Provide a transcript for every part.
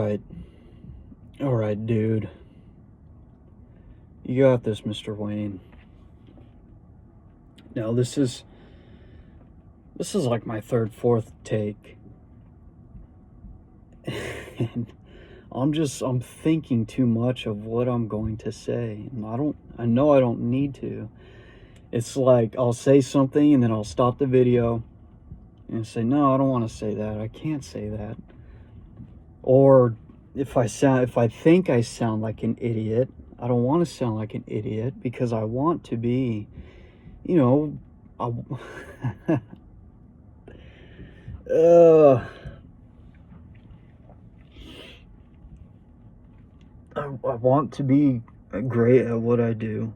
right. All right, dude. You got this, Mr. Wayne. Now, this is like my third, fourth take. And I'm thinking too much of what I'm going to say. And I know I don't need to. It's like I'll say something and then I'll stop the video and say, "No, I don't want to say that. I can't say that." Or if I think I sound like an idiot, I don't want to sound like an idiot because I want to be, you know, I, I want to be great at what I do.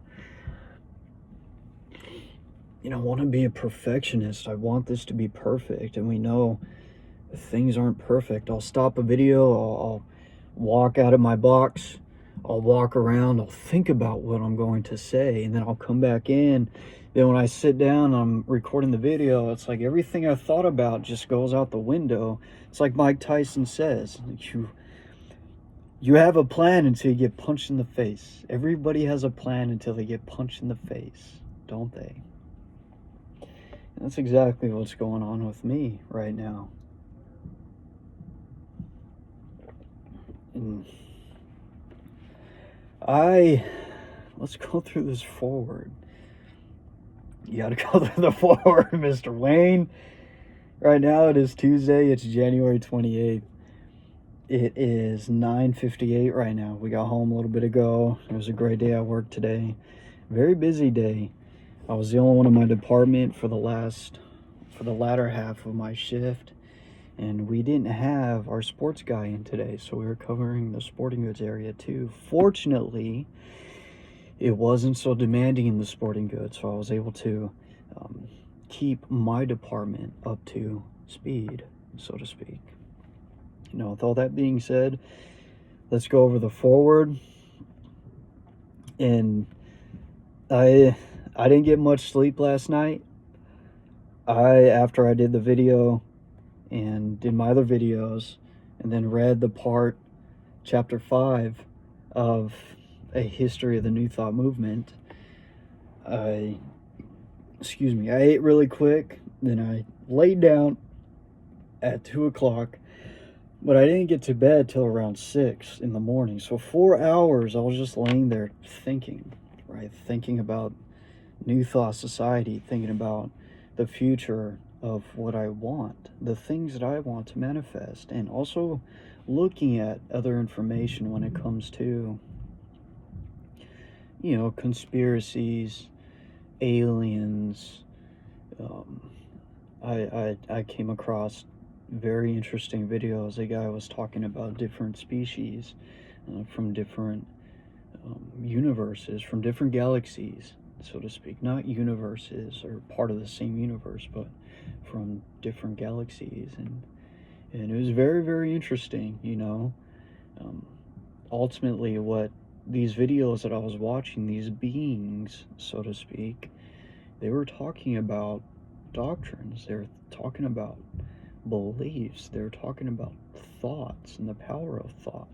I want to be a perfectionist. I want this to be perfect, and we know things aren't perfect. I'll stop a video, I'll walk out of my box, I'll walk around, I'll think about what I'm going to say, and then I'll come back in. Then when I sit down, I'm recording the video, it's like everything I thought about just goes out the window. It's like Mike Tyson says, you have a plan until you get punched in the face. Everybody has a plan until they get punched in the face, don't they? And that's exactly what's going on with me right now. And let's go through this forward. You gotta go through the forward, Mr. Wayne. Right now it is Tuesday, it's January 28th. It is 9:58 right now. We got home a little bit ago. It was a great day at work today. Very busy day. I was the only one in my department for the latter half of my shift. And we didn't have our sports guy in today, so we were covering the sporting goods area too. Fortunately, it wasn't so demanding in the sporting goods, so I was able to keep my department up to speed, so to speak. With all that being said, let's go over the forward. And I didn't get much sleep last night. After I did the video and did my other videos and then read the chapter 5 of A History of the New Thought Movement, I ate really quick, then I laid down at 2 o'clock, but I didn't get to bed till around 6 in the morning. So 4 hours I was just laying there thinking, right? Thinking about New Thought Society, thinking about the future of what I want, the things that I want to manifest, and also looking at other information when it comes to, conspiracies, aliens. I came across very interesting videos. A guy was talking about different species from different universes, from different galaxies, so to speak. Not universes or part of the same universe, but from different galaxies. And it was very, very interesting, ultimately what these videos that I was watching, these beings, so to speak, they were talking about doctrines, they were talking about beliefs, they were talking about thoughts and the power of thought.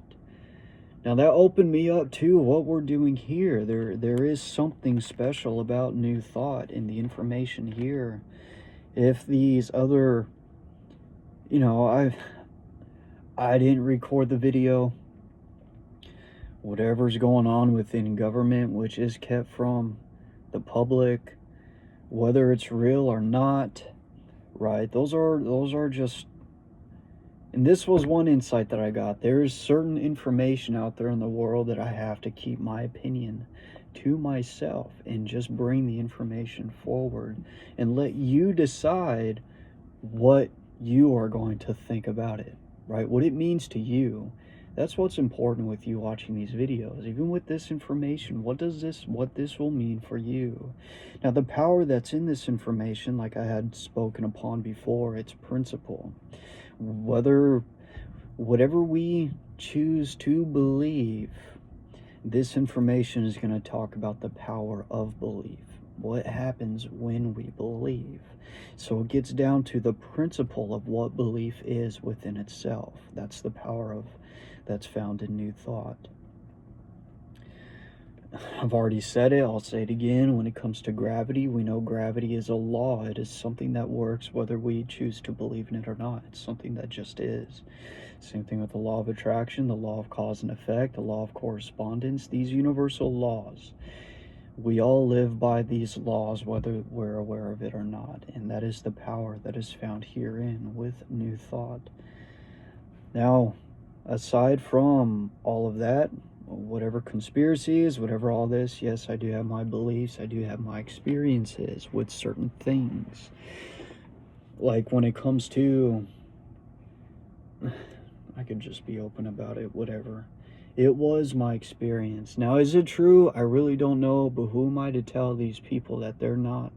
Now that opened me up to what we're doing here. There is something special about New Thought and the information here. If these other, I didn't record the video. Whatever's going on within government, which is kept from the public, whether it's real or not, right? Those are just, and this was one insight that I got. There is certain information out there in the world that I have to keep my opinion to myself and just bring the information forward and let you decide what you are going to think about it, right? What it means to you. That's what's important with you watching these videos. Even with this information, what this will mean for you. Now, the power that's in this information, like I had spoken upon before, it's principle. Whatever we choose to believe, this information is going to talk about the power of belief, What happens when we believe? So it gets down to the principle of what belief is within itself. That's the power of that's found in New Thought. I've already said it, I'll say it again. When it comes to gravity, we know gravity is a law. It is something that works whether we choose to believe in it or not. It's something that just is. Same thing with the law of attraction, the law of cause and effect, the law of correspondence, these universal laws. We all live by these laws whether we're aware of it or not, and that is the power that is found herein with New Thought. Now, aside from all of that, whatever conspiracies, whatever all this, yes, I do have my beliefs, I do have my experiences with certain things. Like when it comes to, I could just be open about it, whatever. It was my experience. Now, is it true? I really don't know, but who am I to tell these people that they're not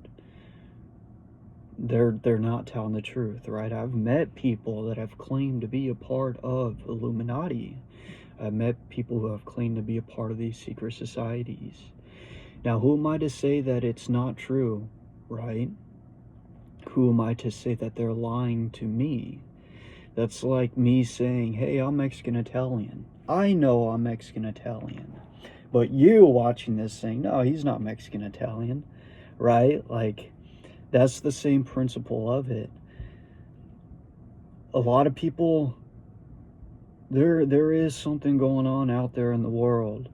telling the truth, right? I've met people that have claimed to be a part of Illuminati. I've met people who have claimed to be a part of these secret societies. Now, who am I to say that it's not true, right? Who am I to say that they're lying to me? That's like me saying, hey, I'm Mexican-Italian. I know I'm Mexican-Italian. But you watching this saying, no, he's not Mexican-Italian, right? Like, that's the same principle of it. A lot of people, there is something going on out there in the world,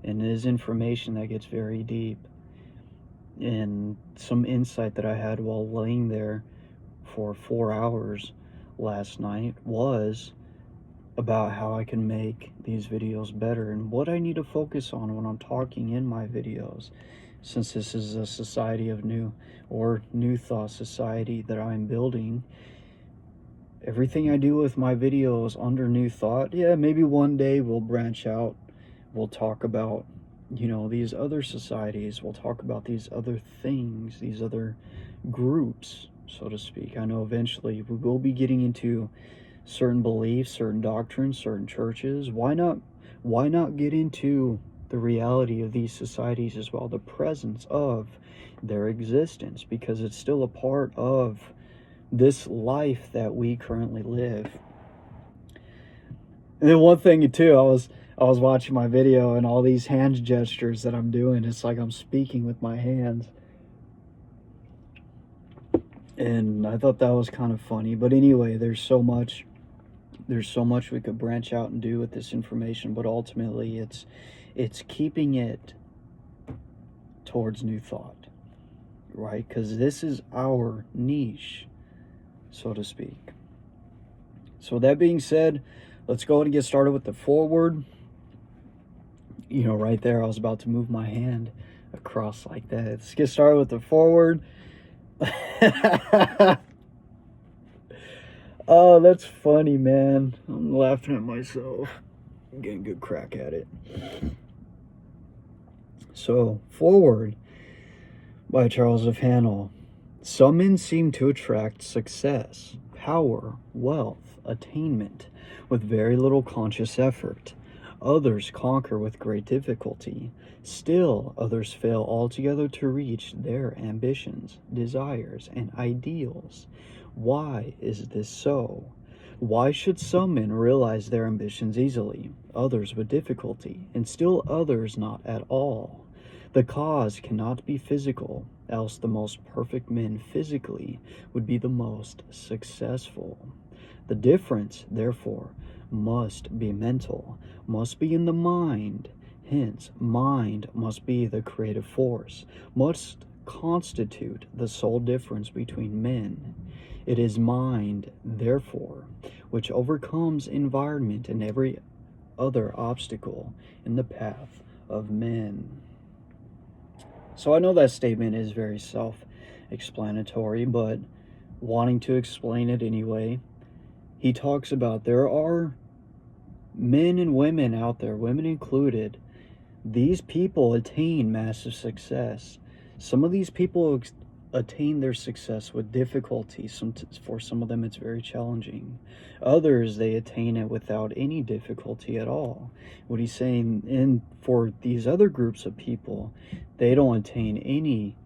and it is information that gets very deep. And some insight that I had while laying there for 4 hours last night was about how I can make these videos better and what I need to focus on when I'm talking in my videos, since this is a society of New Thought society that I'm building. Everything I do with my videos under New Thought, yeah, maybe one day we'll branch out, we'll talk about, these other societies, we'll talk about these other things, these other groups, so to speak. I know eventually we will be getting into certain beliefs, certain doctrines, certain churches. Why not get into the reality of these societies as well, the presence of their existence, because it's still a part of this life that we currently live. And then one thing too, I was watching my video, and all these hand gestures that I'm doing, it's like I'm speaking with my hands. And I thought that was kind of funny. But anyway, there's so much we could branch out and do with this information, but ultimately it's keeping it towards New Thought, right? Because this is our niche, so to speak. So that being said, let's go ahead and get started with the foreword. Right there, I was about to move my hand across like that. Let's get started with the foreword. Oh, that's funny, man. I'm laughing at myself. I'm getting a good crack at it. So, foreword by Charles F. Hannell. Some men seem to attract success, power, wealth, attainment with very little conscious effort. Others conquer with great difficulty. Still, others fail altogether to reach their ambitions, desires, and ideals. Why is this so? Why should some men realize their ambitions easily, others with difficulty, and still others not at all? The cause cannot be physical, else the most perfect men physically would be the most successful. The difference, therefore, must be mental, must be in the mind. Hence, mind must be the creative force, must constitute the sole difference between men. It is mind, therefore, which overcomes environment and every other obstacle in the path of men. So I know that statement is very self-explanatory, but wanting to explain it anyway, he talks about there are men and women out there, women included. These people attain massive success. Some of these people attain their success with difficulty. For some of them, it's very challenging. Others, they attain it without any difficulty at all. What he's saying, and for these other groups of people, they don't attain any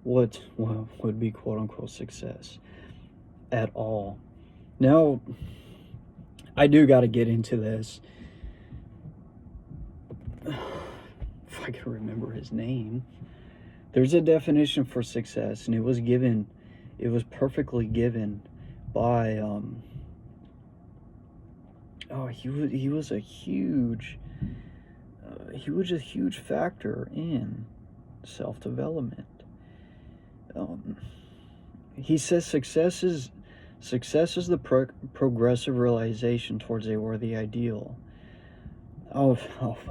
what would be quote unquote success at all. Now, I do got to get into this. If I can remember his name. There's a definition for success, and it was perfectly given by he was a huge factor in self-development. He says success is the progressive realization towards a worthy ideal. I'll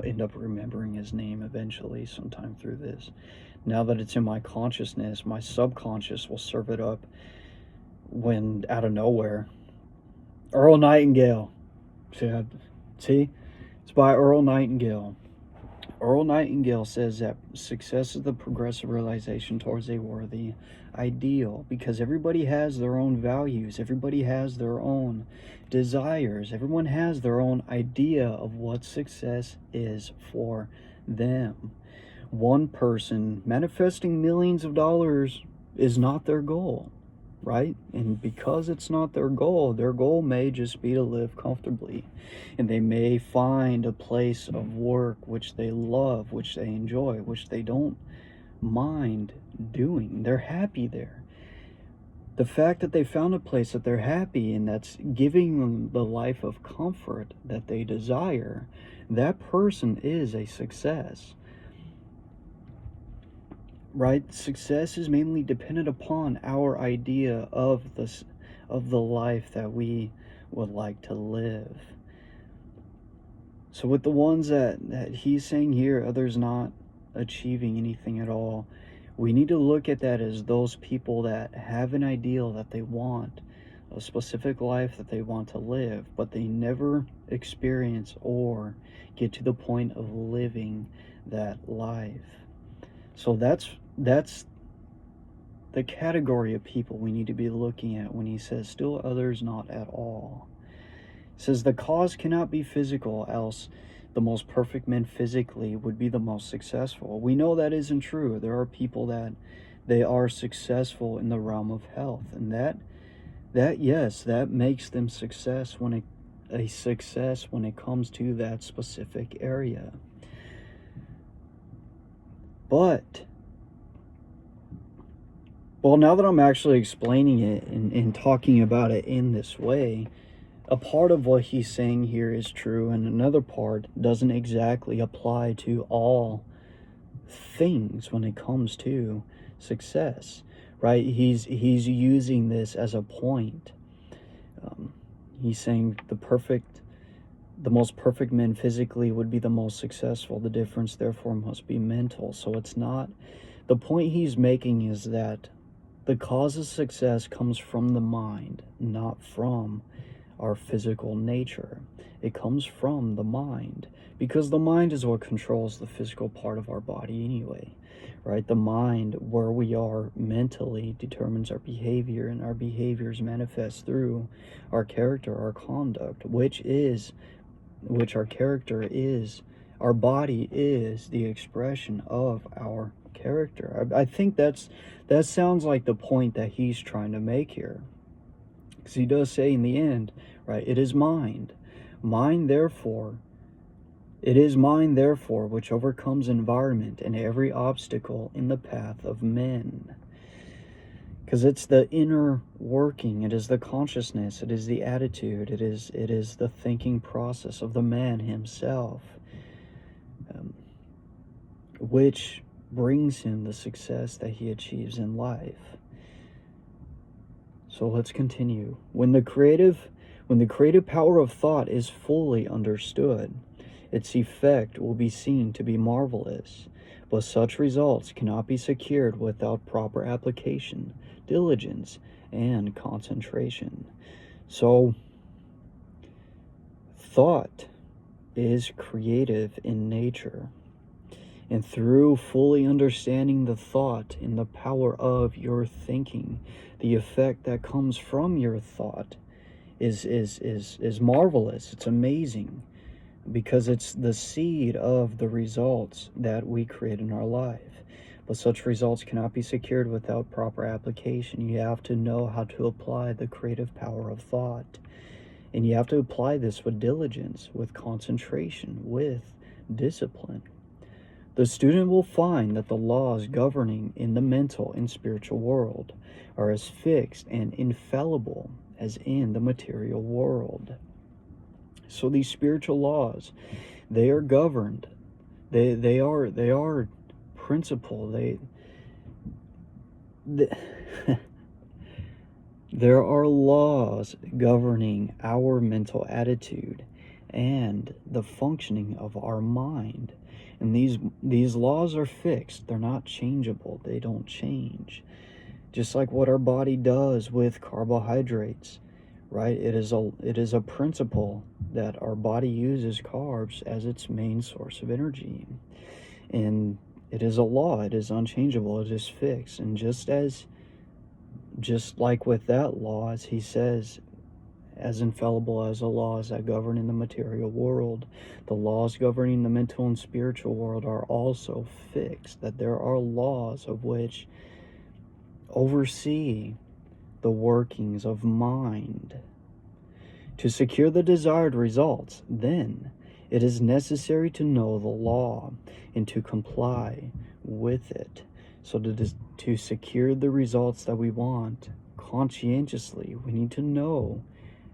end up remembering his name eventually sometime through this. Now that it's in my consciousness, my subconscious will serve it up when out of nowhere. Earl Nightingale. See? It's by Earl Nightingale. Earl Nightingale says that success is the progressive realization towards a worthy ideal, because everybody has their own values, everybody has their own desires, everyone has their own idea of what success is for them. One person manifesting millions of dollars is not their goal, right? And because it's not their goal may just be to live comfortably, and they may find a place of work which they love, which they enjoy, which they don't mind doing. They're happy there. The fact that they found a place that they're happy and that's giving them the life of comfort that they desire, that person is a success. Right? Success is mainly dependent upon our idea of the life that we would like to live. So with the ones that he's saying here, others not achieving anything at all, we need to look at that as those people that have an ideal that they want, a specific life that they want to live, but they never experience or get to the point of living that life. So that's the category of people we need to be looking at when he says still others not at all. He says the cause cannot be physical, else the most perfect men physically would be the most successful. We know that isn't true. There are people that they are successful in the realm of health, and that yes, that makes them a success when it comes to that specific area. But well, now that I'm actually explaining it and talking about it in this way, a part of what he's saying here is true, and another part doesn't exactly apply to all things when it comes to success, right? He's using this as a point. He's saying the most perfect men physically would be the most successful. The difference, therefore, must be mental. So it's not, the point he's making is that the cause of success comes from the mind, not from our physical nature. It comes from the mind, because the mind is what controls the physical part of our body anyway, right? The mind, where we are mentally, determines our behavior, and our behaviors manifest through our character, our conduct, which our character is. Our body is the expression of our character. I think that sounds like the point that he's trying to make here, because he does say in the end, right, it is mind therefore which overcomes environment and every obstacle in the path of men. Because it's the inner working, it is the consciousness, it is the attitude, it is the thinking process of the man himself, which brings him the success that he achieves in life. So let's continue. When the creative power of thought is fully understood, its effect will be seen to be marvelous. But such results cannot be secured without proper application, diligence, and concentration. So, thought is creative in nature. And through fully understanding the thought and the power of your thinking, the effect that comes from your thought is marvelous. It's amazing, because it's the seed of the results that we create in our life. But such results cannot be secured without proper application. You have to know how to apply the creative power of thought. And you have to apply this with diligence, with concentration, with discipline. The student will find that the laws governing in the mental and spiritual world are as fixed and infallible as in the material world. So these spiritual laws, they are governed. They are principle. There are laws governing our mental attitude and the functioning of our mind. And these laws are fixed. They're not changeable. They don't change. Just like what our body does with carbohydrates, right? It is a principle that our body uses carbs as its main source of energy. And it is a law. It is unchangeable. It is fixed. And just like with that law, as he says, as infallible as the laws that govern in the material world, the laws governing the mental and spiritual world are also fixed, that there are laws of which oversee the workings of mind. To secure the desired results, then, it is necessary to know the law and to comply with it. So to secure the results that we want conscientiously, we need to know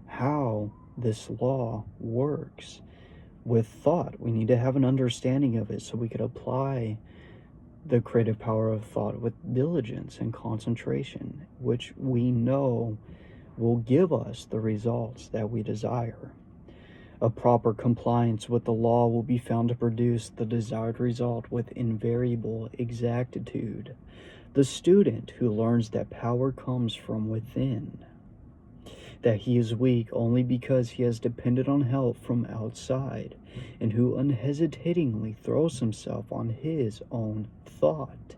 how this law works. With thought, we need to have an understanding of it so we could apply the creative power of thought with diligence and concentration, which we know will give us the results that we desire. A proper compliance with the law will be found to produce the desired result with invariable exactitude. The student who learns that power comes from within, that he is weak only because he has depended on help from outside, and who unhesitatingly throws himself on his own thought,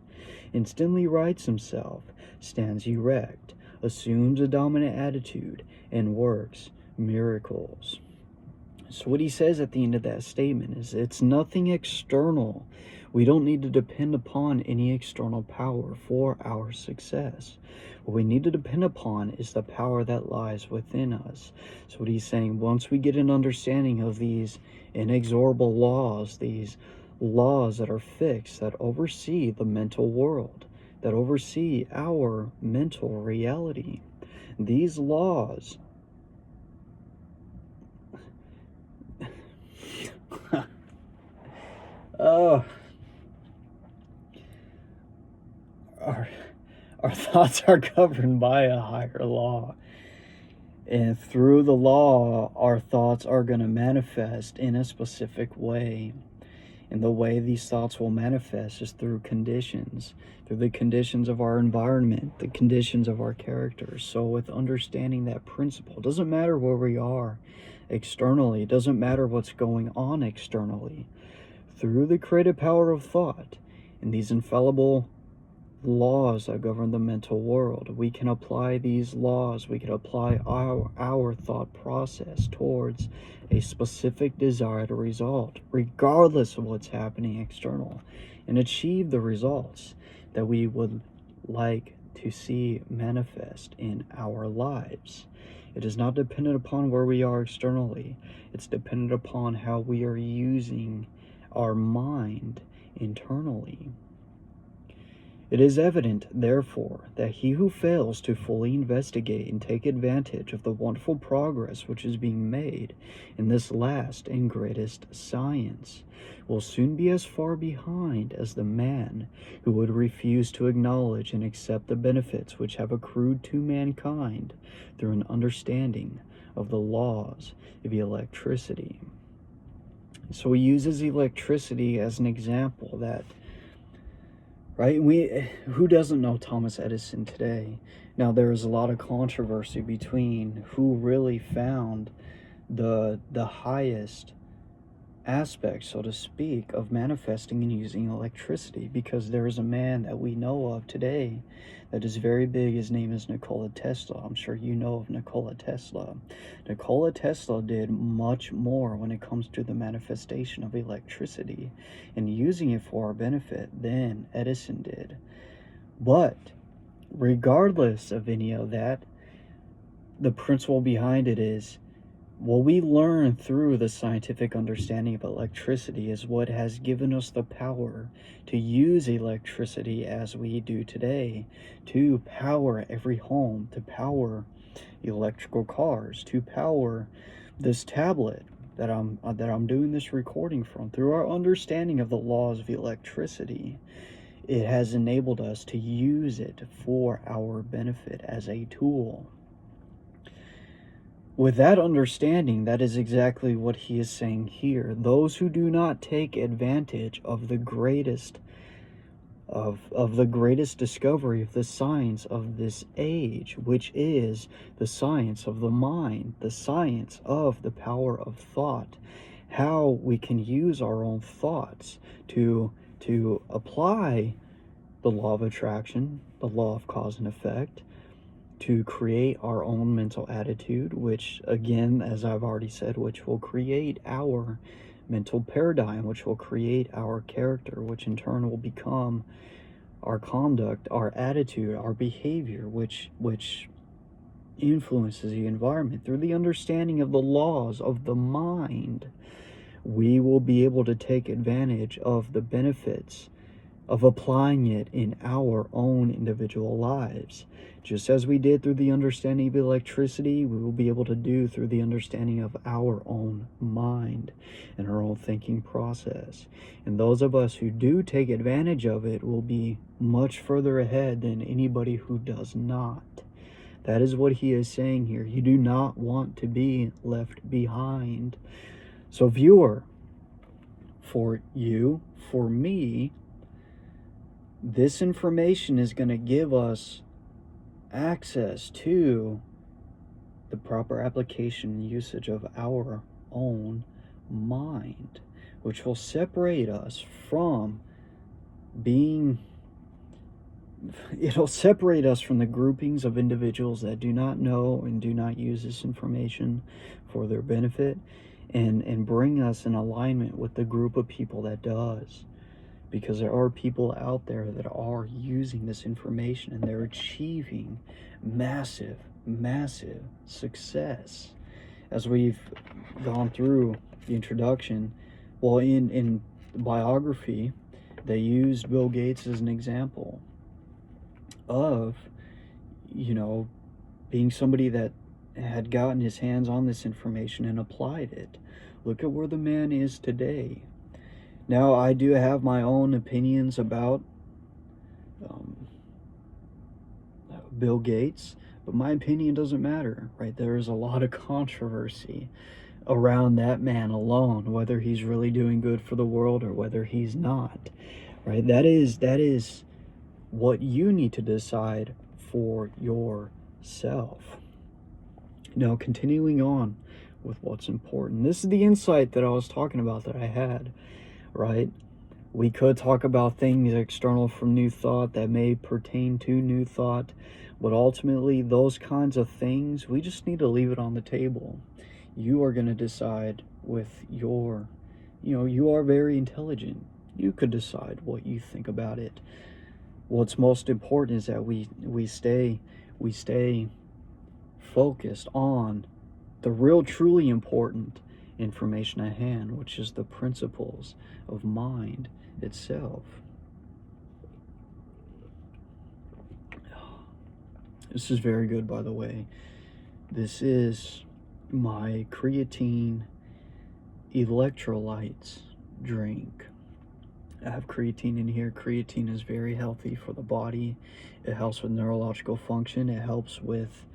instantly rights himself, stands erect, assumes a dominant attitude, and works miracles. So what he says at the end of that statement is it's nothing external. We don't need to depend upon any external power for our success. What we need to depend upon is the power that lies within us. So what he's saying, once we get an understanding of these inexorable laws, these laws that are fixed, that oversee the mental world, that oversee our mental reality, these laws our thoughts are governed by a higher law. And through the law, our thoughts are going to manifest in a specific way. And the way these thoughts will manifest is through conditions, through the conditions of our environment, the conditions of our character. So with understanding that principle, it doesn't matter where we are externally, it doesn't matter what's going on externally. Through the creative power of thought and these infallible laws that govern the mental world, we can apply these laws, we can apply our thought process towards a specific desired result, regardless of what's happening external, and achieve the results that we would like to see manifest in our lives. It is not dependent upon where we are externally. It's dependent upon how we are using our mind internally. It is evident, therefore, that he who fails to fully investigate and take advantage of the wonderful progress which is being made in this last and greatest science will soon be as far behind as the man who would refuse to acknowledge and accept the benefits which have accrued to mankind through an understanding of the laws of electricity. So he uses electricity as an example that, right? Who doesn't know Thomas Edison today? Now, there is a lot of controversy between who really found the highest aspect, so to speak, of manifesting and using electricity, because there is a man that we know of today that is very big. His name is Nikola Tesla. I'm sure you know of Nikola Tesla. Nikola Tesla did much more when it comes to the manifestation of electricity and using it for our benefit than Edison did. But regardless of any of that, the principle behind it is what we learn through the scientific understanding of electricity is what has given us the power to use electricity as we do today, to power every home, to power electrical cars, to power this tablet that I'm doing this recording from. Through our understanding of the laws of electricity, it has enabled us to use it for our benefit as a tool. With that understanding, that is exactly what he is saying here. Those who do not take advantage of the greatest the greatest discovery of the science of this age, which is the science of the mind, the science of the power of thought, how we can use our own thoughts to apply the law of attraction, the law of cause and effect, to create our own mental attitude, which, again, as I've already said, which will create our mental paradigm, which will create our character, which in turn will become our conduct, our attitude, our behavior, which influences the environment. Through the understanding of the laws of the mind, we will be able to take advantage of the benefits of applying it in our own individual lives. Just as we did through the understanding of electricity, we will be able to do through the understanding of our own mind and our own thinking process. And those of us who do take advantage of it will be much further ahead than anybody who does not. That is what he is saying here. You do not want to be left behind. So, viewer, for you, for me, this information is going to give us access to the proper application and usage of our own mind, which will separate us from it'll separate us from the groupings of individuals that do not know and do not use this information for their benefit, and bring us in alignment with the group of people that does. Because there are people out there that are using this information and they're achieving massive success. As we've gone through the introduction, well, in the biography, they used Bill Gates as an example of, being somebody that had gotten his hands on this information and applied it. Look at where the man is today. Now, I do have my own opinions about Bill Gates, but my opinion doesn't matter, right? There is a lot of controversy around that man alone, whether he's really doing good for the world or whether he's not, right? That is what you need to decide for yourself. Now, continuing on with what's important. This is the insight that I was talking about that I had. Right? We could talk about things external from New Thought that may pertain to New Thought, but ultimately those kinds of things, we just need to leave it on the table. You are going to decide with you are very intelligent. You could decide what you think about it. What's most important is that we stay focused on the real, truly important information at hand, which is the principles of mind itself. This is very good, by the way. This is my creatine electrolytes drink. I have creatine in here. Creatine is very healthy for the body. It helps with neurological function. It helps with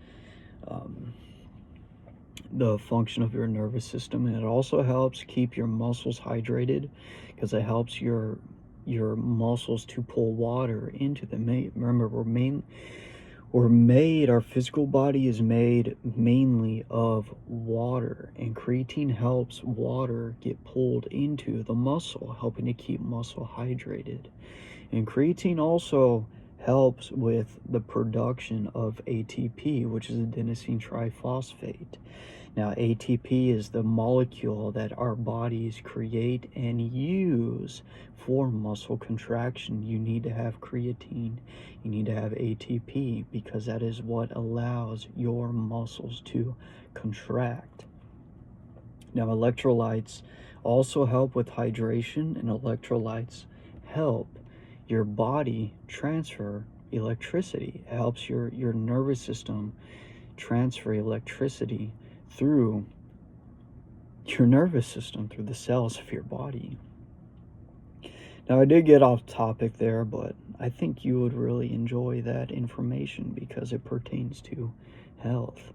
the function of your nervous system, and it also helps keep your muscles hydrated, because it helps your muscles to pull water into them. Remember, Our physical body is made mainly of water, and creatine helps water get pulled into the muscle, helping to keep muscle hydrated. And creatine also helps with the production of ATP, which is adenosine triphosphate. Now, ATP is the molecule that our bodies create and use for muscle contraction. You need to have creatine, you need to have ATP, because that is what allows your muscles to contract. Now, electrolytes also help with hydration, and electrolytes help your body transfer electricity. It helps your nervous system transfer electricity through your nervous system, through the cells of your body. Now, I did get off topic there, but I think you would really enjoy that information because it pertains to health.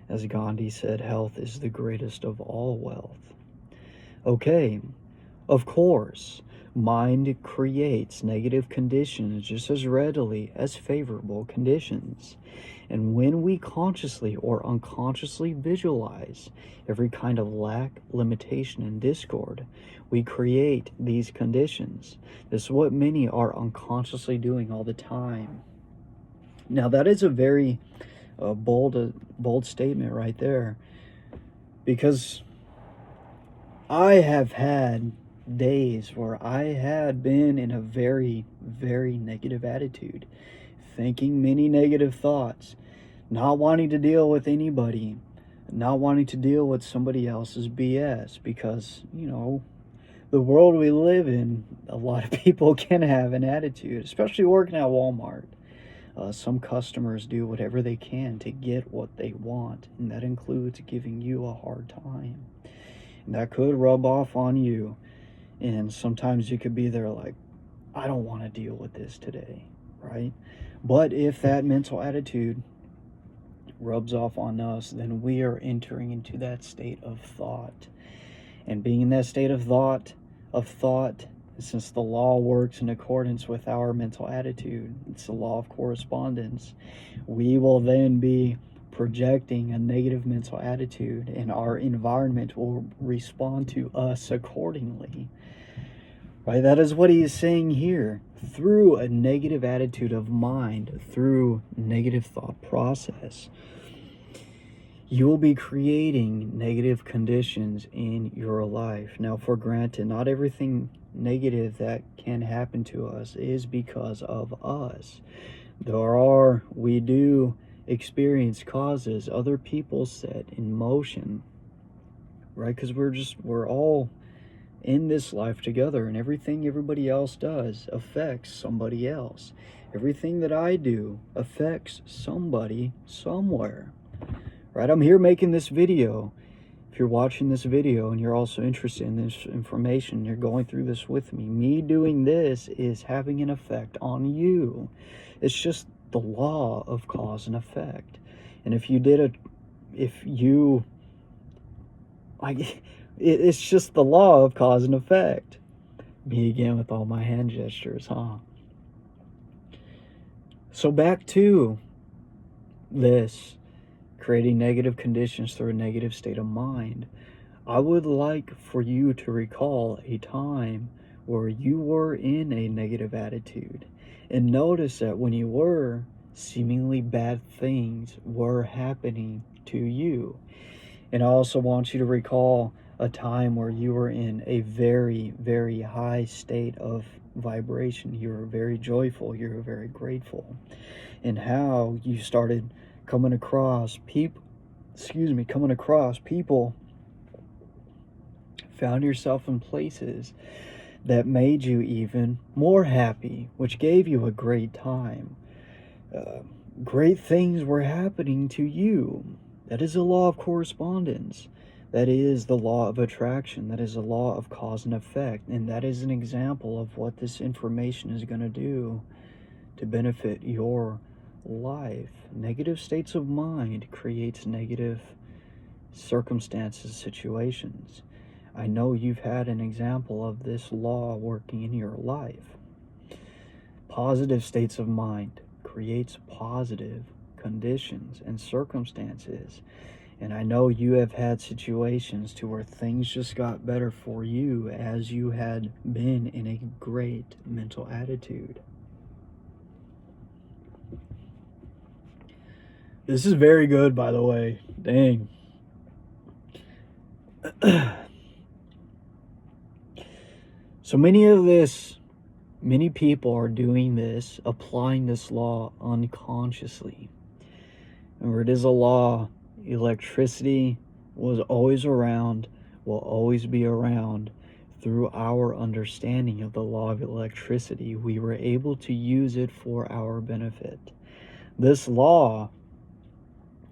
As Gandhi said, health is the greatest of all wealth. Okay, of course, mind creates negative conditions just as readily as favorable conditions. And when we consciously or unconsciously visualize every kind of lack, limitation, and discord, we create these conditions. This is what many are unconsciously doing all the time. Now, that is a very bold statement right there, because I have had days where I had been in a very, very negative attitude, thinking many negative thoughts, not wanting to deal with anybody, not wanting to deal with somebody else's BS, because, the world we live in, a lot of people can have an attitude, especially working at Walmart. Some customers do whatever they can to get what they want, and that includes giving you a hard time. And that could rub off on you. And sometimes you could be there like, I don't want to deal with this today, right? But if that mental attitude rubs off on us, then we are entering into that state of thought. And being in that state of thought, since the law works in accordance with our mental attitude, it's the law of correspondence, we will then be projecting a negative mental attitude, and our environment will respond to us accordingly. Right? That is what he is saying here. Through a negative attitude of mind, through negative thought process, you will be creating negative conditions in your life. Now, for granted, not everything negative that can happen to us is because of us. We do experience causes other people set in motion, right? Because we're all in this life together, and everything everybody else does affects somebody else. Everything that I do affects somebody somewhere, right? I'm here making this video. If you're watching this video and you're also interested in this information, you're going through this with me doing this is having an effect on you. It's just the law of cause and effect. And it's just the law of cause and effect. Me again with all my hand gestures, huh? So back to this, creating negative conditions through a negative state of mind. I would like for you to recall a time where you were in a negative attitude, and notice that when you were, seemingly bad things were happening to you. And I also want you to recall a time where you were in a very, very high state of vibration. You were very joyful, you were very grateful, and how you started coming across people, found yourself in places that made you even more happy, which gave you a great time. Great things were happening to you. That is the law of correspondence. That is the law of attraction. That is the law of cause and effect. And that is an example of what this information is going to do to benefit your life. Negative states of mind creates negative circumstances, situations. I know you've had an example of this law working in your life. Positive states of mind creates positive conditions and circumstances. And I know you have had situations to where things just got better for you as you had been in a great mental attitude. This is very good, by the way. Dang. So many people are doing this, applying this law unconsciously. Remember, it is a law. Electricity was always around, will always be around. Through our understanding of the law of electricity, we were able to use it for our benefit. This law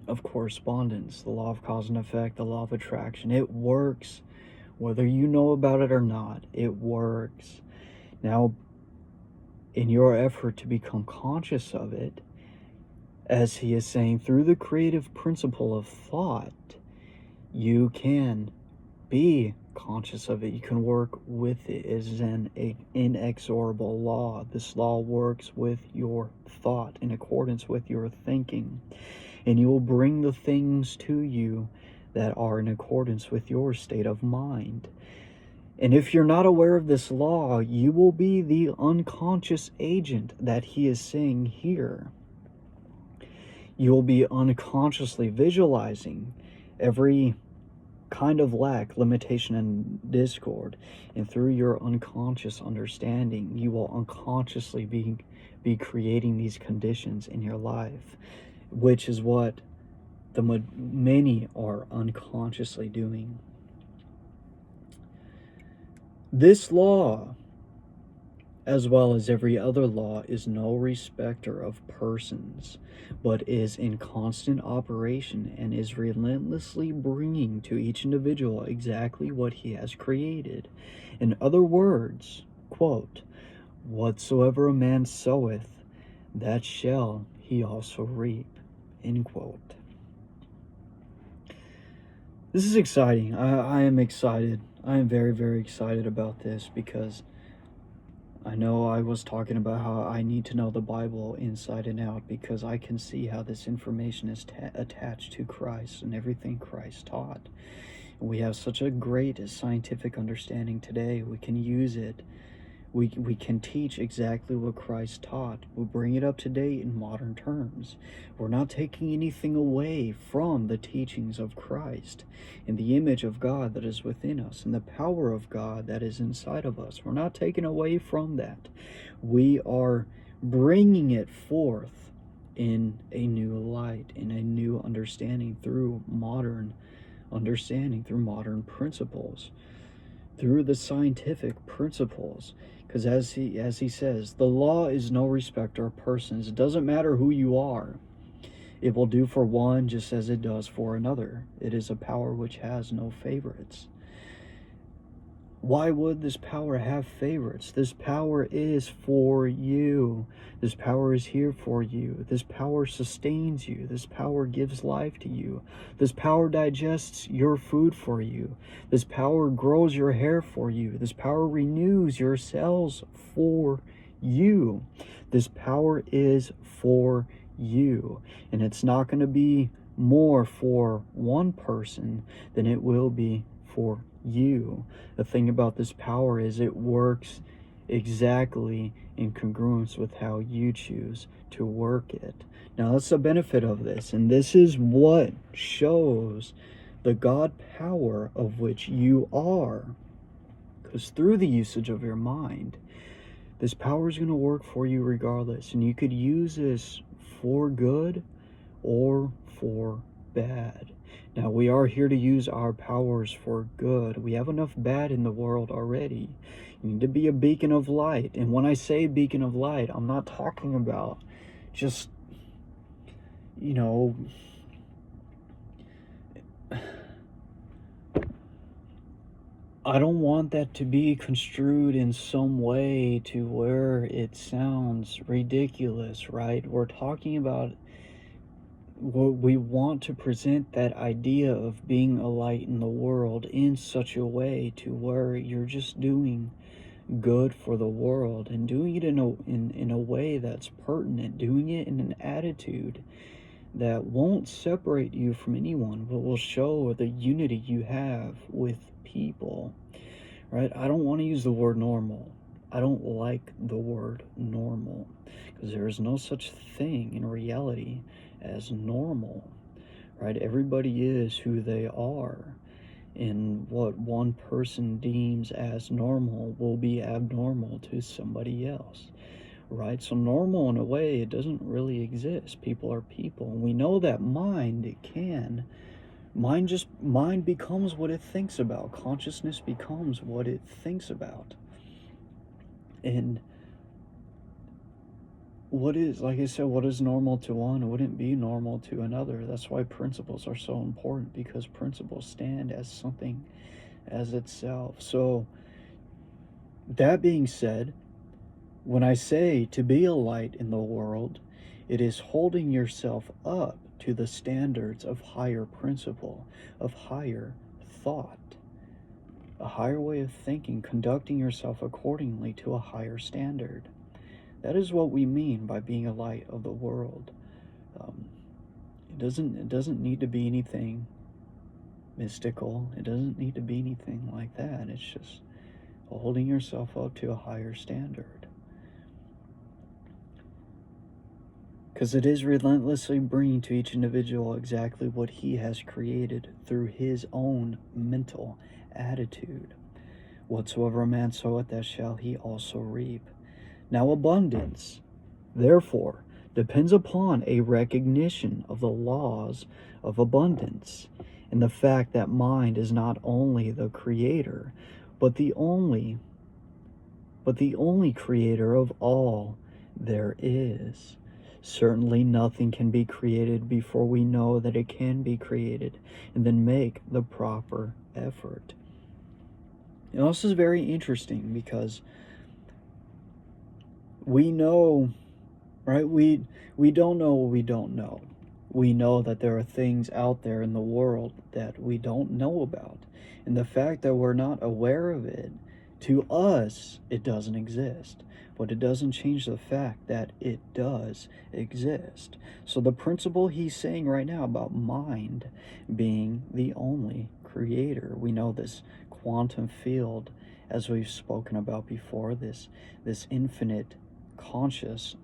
of correspondence, the law of cause and effect, the law of attraction, it works whether you know about it or not. It works. Now, in your effort to become conscious of it, as he is saying, through the creative principle of thought, you can be conscious of it. You can work with it. It is an inexorable law. This law works with your thought, in accordance with your thinking. And you will bring the things to you that are in accordance with your state of mind. And if you're not aware of this law, you will be the unconscious agent that he is saying here. You will be unconsciously visualizing every kind of lack, limitation, and discord. And through your unconscious understanding, you will unconsciously be creating these conditions in your life, which is what many are unconsciously doing. This law, as well as every other law, is no respecter of persons, but is in constant operation and is relentlessly bringing to each individual exactly what he has created. In other words, quote, whatsoever a man soweth, that shall he also reap, end quote. This is exciting. I am excited. I am very, very excited about this, because I know I was talking about how I need to know the Bible inside and out, because I can see how this information is attached to Christ and everything Christ taught. We have such a great scientific understanding today. We can use it. We can teach exactly what Christ taught. We'll bring it up to date in modern terms. We're not taking anything away from the teachings of Christ and the image of God that is within us and the power of God that is inside of us. We're not taking away from that. We are bringing it forth in a new light, in a new understanding, through modern understanding, through modern principles, through the scientific principles. Because as he says, the law is no respecter of persons. It doesn't matter who you are. It will do for one just as it does for another. It is a power which has no favorites. Why would this power have favorites? This power is for you. This power is here for you. This power sustains you. This power gives life to you. This power digests your food for you. This power grows your hair for you. This power renews your cells for you. This power is for you. And it's not going to be more for one person than it will be for you. The thing about this power is it works exactly in congruence with how you choose to work it. Now that's the benefit of this, and this is what shows the God power of which you are, because through the usage of your mind, this power is going to work for you regardless, and you could use this for good or for bad. Now, we are here to use our powers for good. We have enough bad in the world already. You need to be a beacon of light. And when I say beacon of light, I'm not talking about just, I don't want that to be construed in some way to where it sounds ridiculous, right? We're talking about, we want to present that idea of being a light in the world in such a way to where you're just doing good for the world, and doing it in a way that's pertinent, doing it in an attitude that won't separate you from anyone, but will show the unity you have with people, right? I don't want to use the word normal. I don't like the word normal because there is no such thing in reality as normal, right? Everybody is who they are, and what one person deems as normal will be abnormal to somebody else, right? So normal, in a way, it doesn't really exist. People are people, and we know that mind, it can. Mind becomes what it thinks about. Consciousness becomes what it thinks about. And what is, like I said, what is normal to one wouldn't be normal to another. That's why principles are so important, because principles stand as something as itself. So that being said, when I say to be a light in the world, it is holding yourself up to the standards of higher principle, of higher thought, a higher way of thinking, conducting yourself accordingly to a higher standard. That is what we mean by being a light of the world. It doesn't need to be anything mystical. It doesn't need to be anything like that. It's just holding yourself up to a higher standard. Because it is relentlessly bringing to each individual exactly what he has created through his own mental attitude. Whatsoever a man soweth, that shall he also reap. Now abundance, therefore, depends upon a recognition of the laws of abundance, and the fact that mind is not only the creator, but the only creator of all there is. Certainly nothing can be created before we know that it can be created, and then make the proper effort. And this is very interesting because we know, right? We don't know what we don't know. We know that there are things out there in the world that we don't know about. And the fact that we're not aware of it, to us, it doesn't exist. But it doesn't change the fact that it does exist. So the principle he's saying right now about mind being the only creator, we know this quantum field, as we've spoken about before, this infinite conscious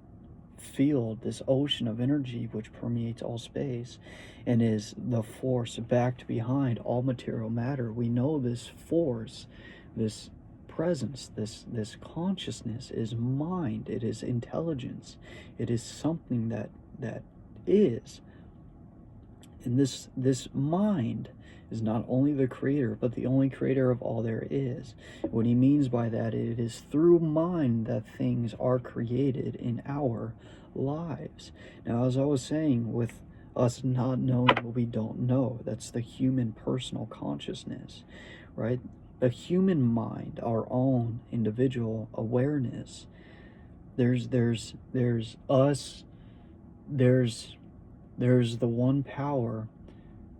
field, this ocean of energy which permeates all space and is the force backed behind all material matter. We know this force, this presence, this consciousness is mind. It is intelligence. It is something that is. And this mind is not only the creator, but the only creator of all there is. What he means by that, it is through mind that things are created in our lives. Now, as I was saying, with us not knowing what we don't know, that's the human personal consciousness, right? The human mind, our own individual awareness. There's us, there's the one power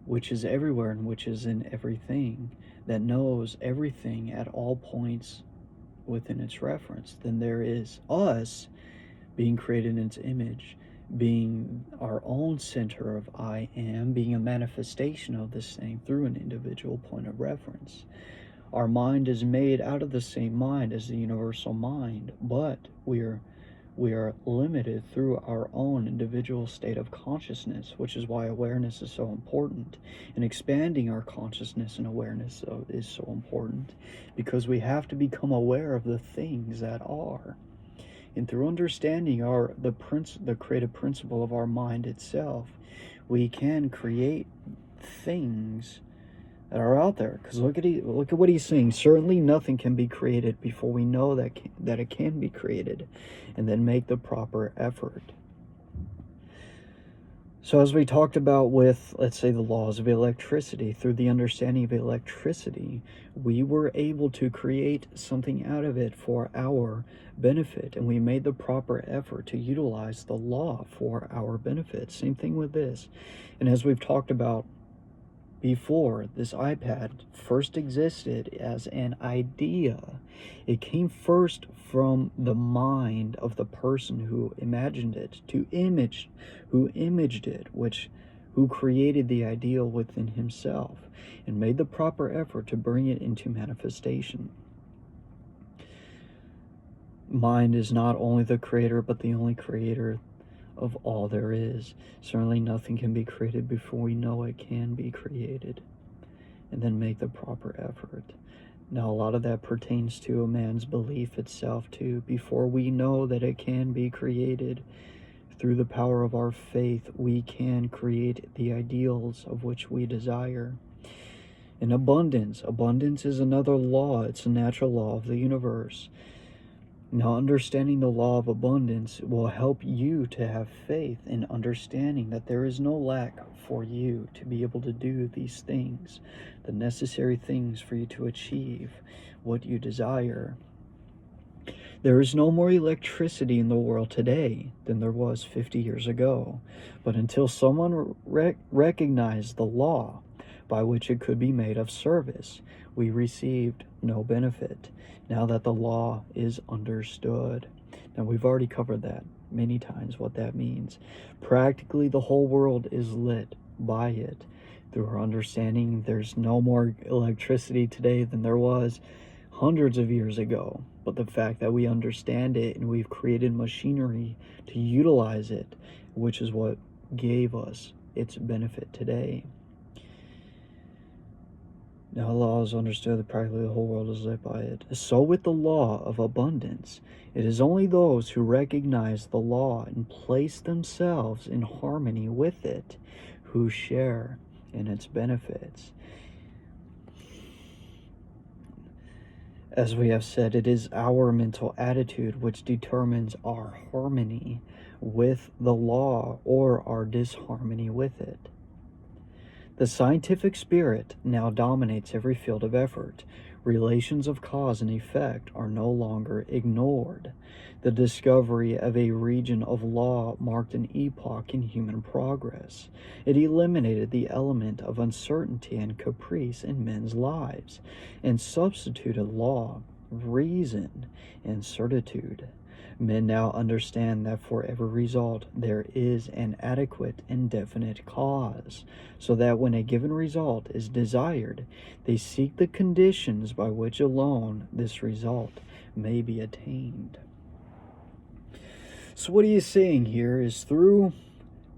which is everywhere and which is in everything, that knows everything at all points within its reference. Then there is us being created in its image, being our own center of I am, being a manifestation of this thing through an individual point of reference. Our mind is made out of the same mind as the universal mind, but we are limited through our own individual state of consciousness, which is why awareness is so important. And expanding our consciousness and awareness is so important, because we have to become aware of the things that are. And through understanding the creative principle of our mind itself, we can create things that are out there. Because look at what he's saying. Certainly nothing can be created before we know that it can be created, and then make the proper effort. So as we talked about with, let's say, the laws of electricity, through the understanding of electricity, we were able to create something out of it for our benefit, and we made the proper effort to utilize the law for our benefit. Same thing with this. And as we've talked about before this iPad first existed as an idea. It came first from the mind of the person who imagined it, who imaged it, who created the ideal within himself and made the proper effort to bring it into manifestation. Mind is not only the creator, but the only creator of all there is. Certainly nothing can be created before we know it can be created, and then make the proper effort. Now, a lot of that pertains to a man's belief itself too. Before we know that it can be created, through the power of our faith, we can create the ideals of which we desire. In abundance is another law. It's a natural law of the universe. Now, understanding the law of abundance will help you to have faith in understanding that there is no lack for you to be able to do these things, the necessary things for you to achieve what you desire. There is no more electricity in the world today than there was 50 years ago, but until someone recognized the law by which it could be made of service, we received no benefit. Now that the law is understood. Now, we've already covered that many times, what that means. Practically the whole world is lit by it. Through our understanding, there's no more electricity today than there was hundreds of years ago. But the fact that we understand it and we've created machinery to utilize it, which is what gave us its benefit today. Now, law is understood that practically the whole world is lit by it. So with the law of abundance, it is only those who recognize the law and place themselves in harmony with it who share in its benefits. As we have said, it is our mental attitude which determines our harmony with the law or our disharmony with it. The scientific spirit now dominates every field of effort. Relations of cause and effect are no longer ignored. The discovery of a region of law marked an epoch in human progress. It eliminated the element of uncertainty and caprice in men's lives, and substituted law, reason, and certitude. Men now understand that for every result there is an adequate and definite cause, so that when a given result is desired, they seek the conditions by which alone this result may be attained. So what he is saying here is, through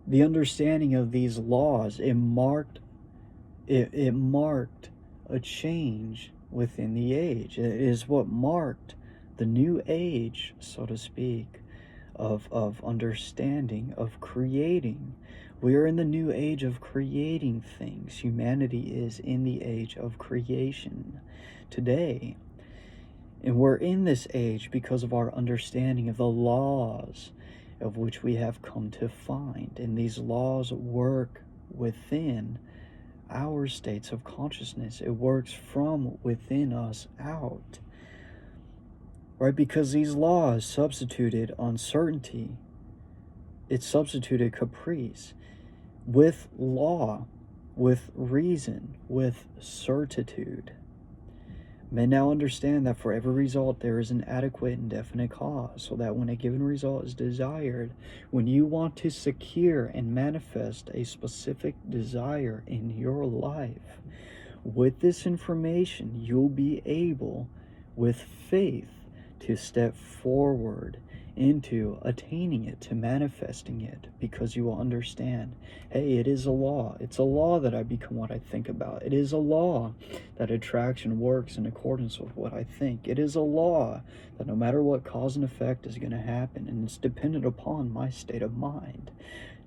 the understanding of these laws, it marked a change within the age. It is what marked the new age, so to speak, of understanding, of creating. We are in the new age of creating things. Humanity is in the age of creation today. And we're in this age because of our understanding of the laws of which we have come to find. And these laws work within our states of consciousness. It works from within us out. Right? Because these laws substituted uncertainty. It substituted caprice with law, with reason, with certitude. Men now understand that for every result there is an adequate and definite cause, so that when a given result is desired, when you want to secure and manifest a specific desire in your life, with this information you'll be able, with faith, to step forward into attaining it, to manifesting it, because you will understand, hey, it is a law. It's a law that I become what I think about. It is a law that attraction works in accordance with what I think. It is a law that no matter what cause and effect is going to happen, and it's dependent upon my state of mind.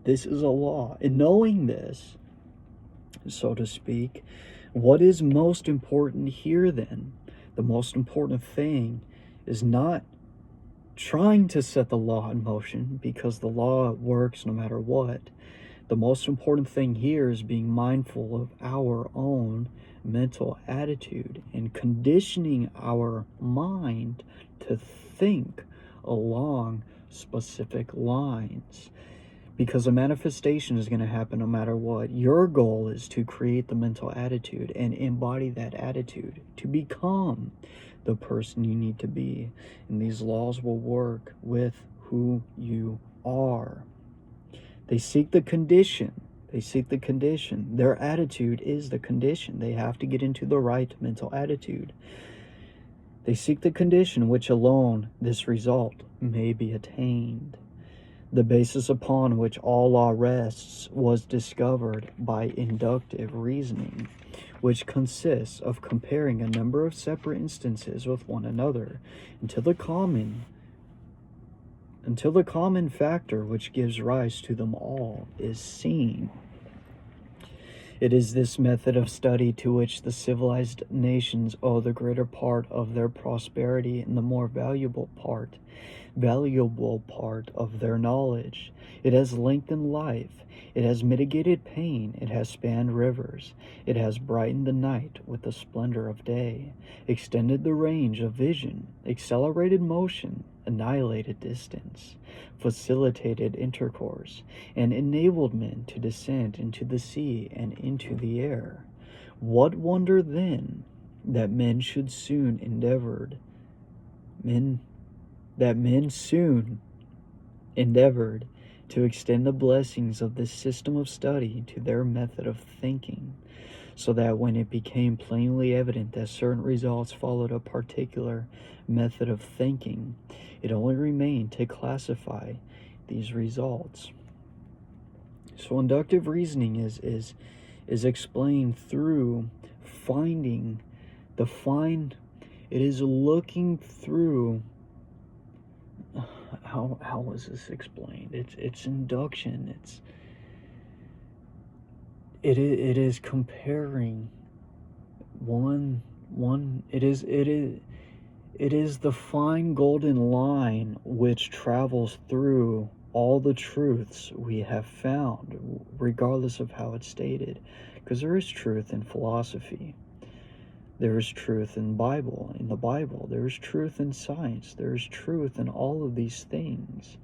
This is a law. And knowing this, so to speak, what is most important here then? The most important thing is not trying to set the law in motion, because the law works no matter what. The most important thing here is being mindful of our own mental attitude and conditioning our mind to think along specific lines. because a manifestation is going to happen no matter what. Your goal is to create the mental attitude and embody that attitude to become the person you need to be. And these laws will work with who you are. They seek the condition. They seek the condition. Their attitude is the condition. They have to get into the right mental attitude. They seek the condition which alone this result may be attained. The basis upon which all law rests was discovered by inductive reasoning, which consists of comparing a number of separate instances with one another until the common factor which gives rise to them all is seen. It is this method of study to which the civilized nations owe the greater part of their prosperity and the more valuable part of their knowledge. It has lengthened life. It has mitigated pain. It has spanned rivers. It has brightened the night with the splendor of day, extended the range of vision, accelerated motion, annihilated distance, facilitated intercourse, and enabled men to descend into the sea and into the air. What wonder then that men soon endeavored to extend the blessings of this system of study to their method of thinking, so that when it became plainly evident that certain results followed a particular method of thinking, it only remained to classify these results. So inductive reasoning is explained through finding the it is looking through. How was this explained? It's induction. It is comparing it is the fine golden line which travels through all the truths we have found, regardless of how it's stated, because there is truth in philosophy. There is truth in the Bible. There is truth in science. There is truth in all of these things.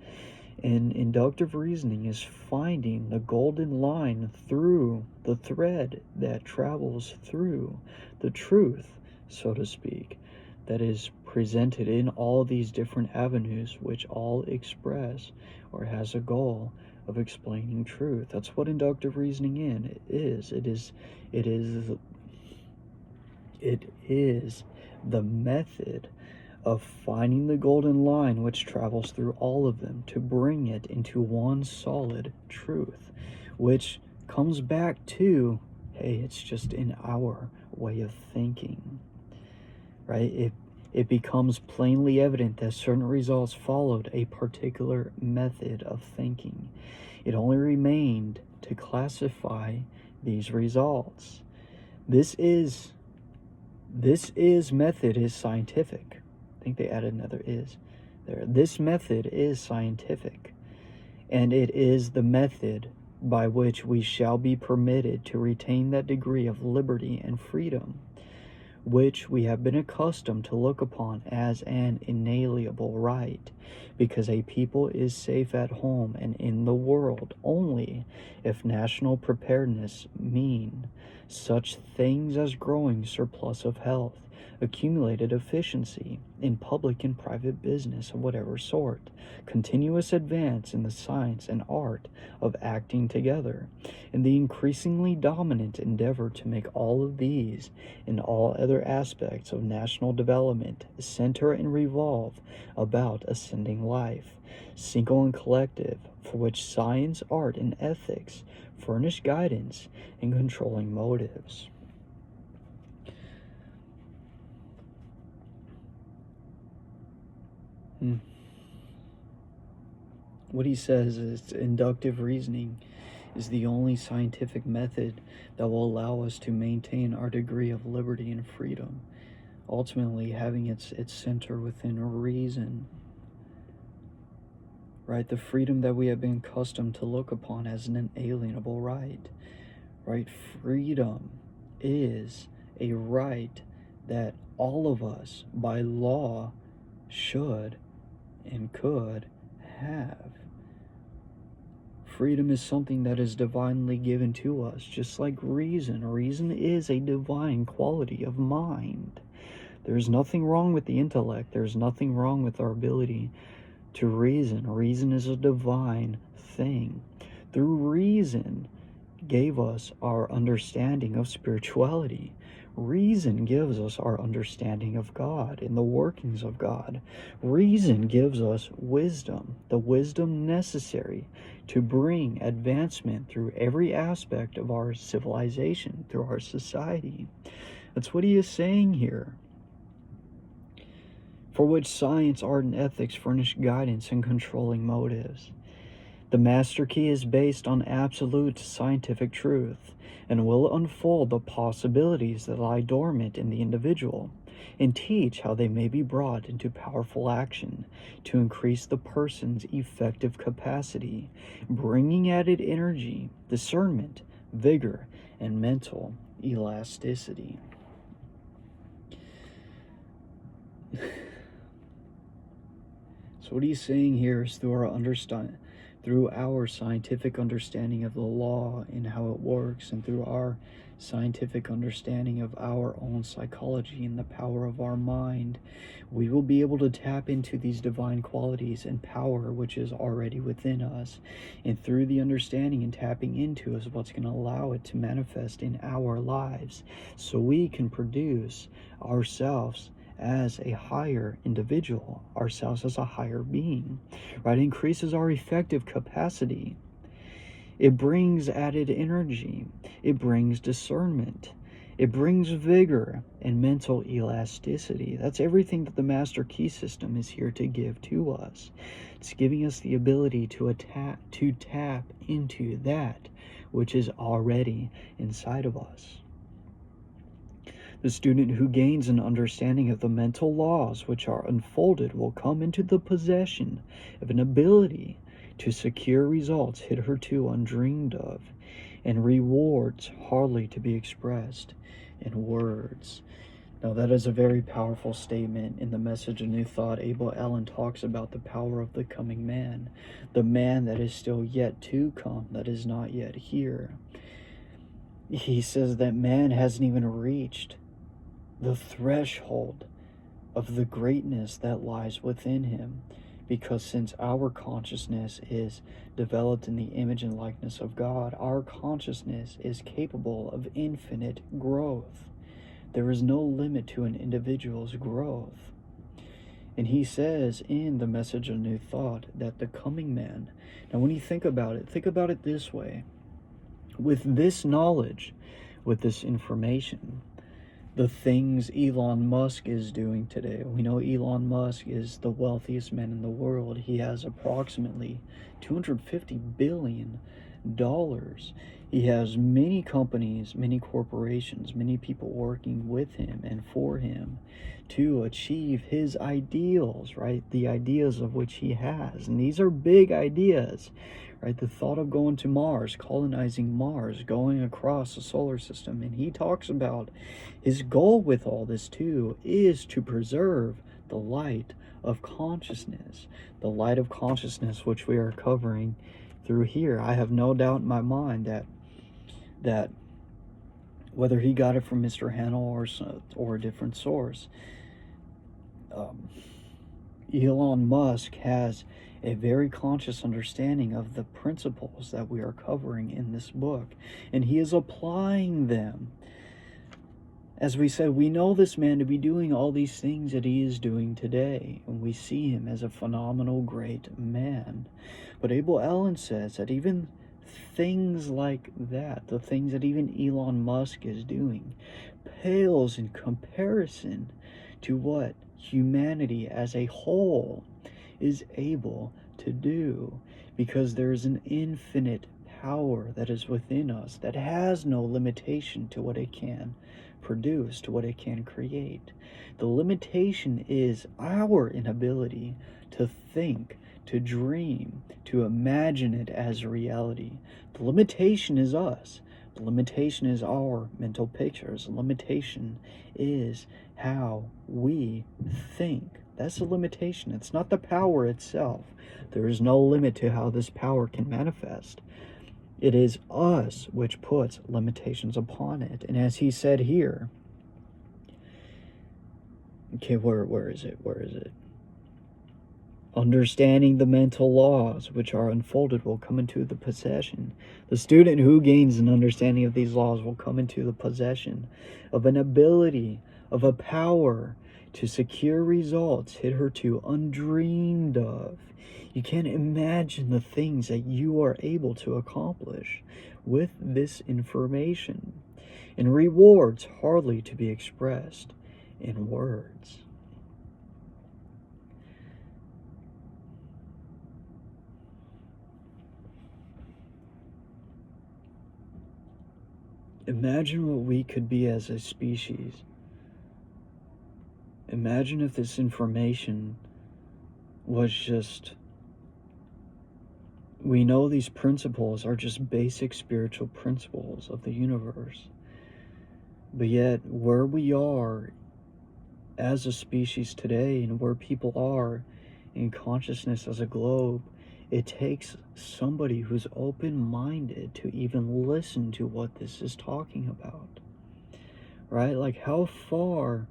And inductive reasoning is finding the golden line through the thread that travels through the truth, so to speak, that is presented in all these different avenues, which all express or has a goal of explaining truth. That's what inductive reasoning is. It is the method of finding the golden line which travels through all of them to bring it into one solid truth, which comes back to, hey, it's just in our way of thinking, right? It becomes plainly evident that certain results followed a particular method of thinking. It only remained to classify these results. This method is scientific. I think they added another is there. This method is scientific, and it is the method by which we shall be permitted to retain that degree of liberty and freedom which we have been accustomed to look upon as an inalienable right, because a people is safe at home and in the world only if national preparedness mean such things as growing surplus of health, accumulated efficiency in public and private business of whatever sort, continuous advance in the science and art of acting together, and the increasingly dominant endeavor to make all of these and all other aspects of national development center and revolve about ascending life, single and collective, for which science, art, and ethics furnish guidance in controlling motives. What he says is inductive reasoning is the only scientific method that will allow us to maintain our degree of liberty and freedom, ultimately having its center within reason. Right? The freedom that we have been accustomed to look upon as an inalienable right. Right? Freedom is a right that all of us, by law, should and could have. freedom is something that is divinely given to us, just like reason. Reason is a divine quality of mind. There's nothing wrong with the intellect. There's nothing wrong with our ability to reason. Reason is a divine thing. Through reason gave us our understanding of spirituality. Reason gives us our understanding of God and the workings of God. Reason gives us wisdom, the wisdom necessary to bring advancement through every aspect of our civilization, through our society. That's what he is saying here. For which science, art, and ethics furnish guidance in controlling motives. The master key is based on absolute scientific truth and will unfold the possibilities that lie dormant in the individual and teach how they may be brought into powerful action to increase the person's effective capacity, bringing added energy, discernment, vigor, and mental elasticity. So what he's saying here is through our scientific understanding of the law and how it works, and through our scientific understanding of our own psychology and the power of our mind, we will be able to tap into these divine qualities and power which is already within us. And through the understanding and tapping into is what's going to allow it to manifest in our lives, so we can produce ourselves as a higher individual, ourselves as a higher being, right? It increases our effective capacity. It brings added energy. It brings discernment. It brings vigor and mental elasticity. That's everything that the Master Key System is here to give to us. It's giving us the ability to tap into that which is already inside of us. The student who gains an understanding of the mental laws which are unfolded will come into the possession of an ability to secure results hitherto undreamed of, and rewards hardly to be expressed in words. Now that is a very powerful statement. In the Message of New Thought, Abel Allen talks about the power of the coming man, the man that is still yet to come, that is not yet here. He says that man hasn't even reached the threshold of the greatness that lies within him, because since our consciousness is developed in the image and likeness of God, our consciousness is capable of infinite growth. There is no limit to an individual's growth. And he says in the Message of New Thought that the coming man, now when you think about it this way. With this knowledge, with this information, the things Elon Musk is doing today. We know Elon Musk is the wealthiest man in the world. He has approximately $250 billion. He has many companies, many corporations, many people working with him and for him to achieve his ideals, right? The ideas of which he has. And these are big ideas, right? The thought of going to Mars, colonizing Mars, going across the solar system. And he talks about his goal with all this too is to preserve the light of consciousness. The light of consciousness which we are covering through here. I have no doubt in my mind that whether he got it from Mr. Hanel or a different source, Elon Musk has a very conscious understanding of the principles that we are covering in this book, and he is applying them. As we said, we know this man to be doing all these things that he is doing today, and we see him as a phenomenal, great man. But Abel Allen says that even things like that, the things that even Elon Musk is doing, pales in comparison to what humanity as a whole is able to do, because there is an infinite power that is within us that has no limitation to what it can produce, to what it can create. The limitation is our inability to think, to dream, to imagine it as reality. The limitation is us. The limitation is our mental pictures. The limitation is how we think. That's a limitation. It's not the power itself. There is no limit to how this power can manifest. It is us which puts limitations upon it. And as he said here, okay, where is it? Understanding the mental laws which are unfolded will come into the possession. The student who gains an understanding of these laws will come into the possession of an ability, of a power to secure results hitherto undreamed of. You can't imagine the things that you are able to accomplish with this information, and rewards hardly to be expressed in words. Imagine what we could be as a species. Imagine if this information was just, we know these principles are just basic spiritual principles of the universe, but yet where we are as a species today and where people are in consciousness as a globe, it takes somebody who's open-minded to even listen to what this is talking about, right? Like, how far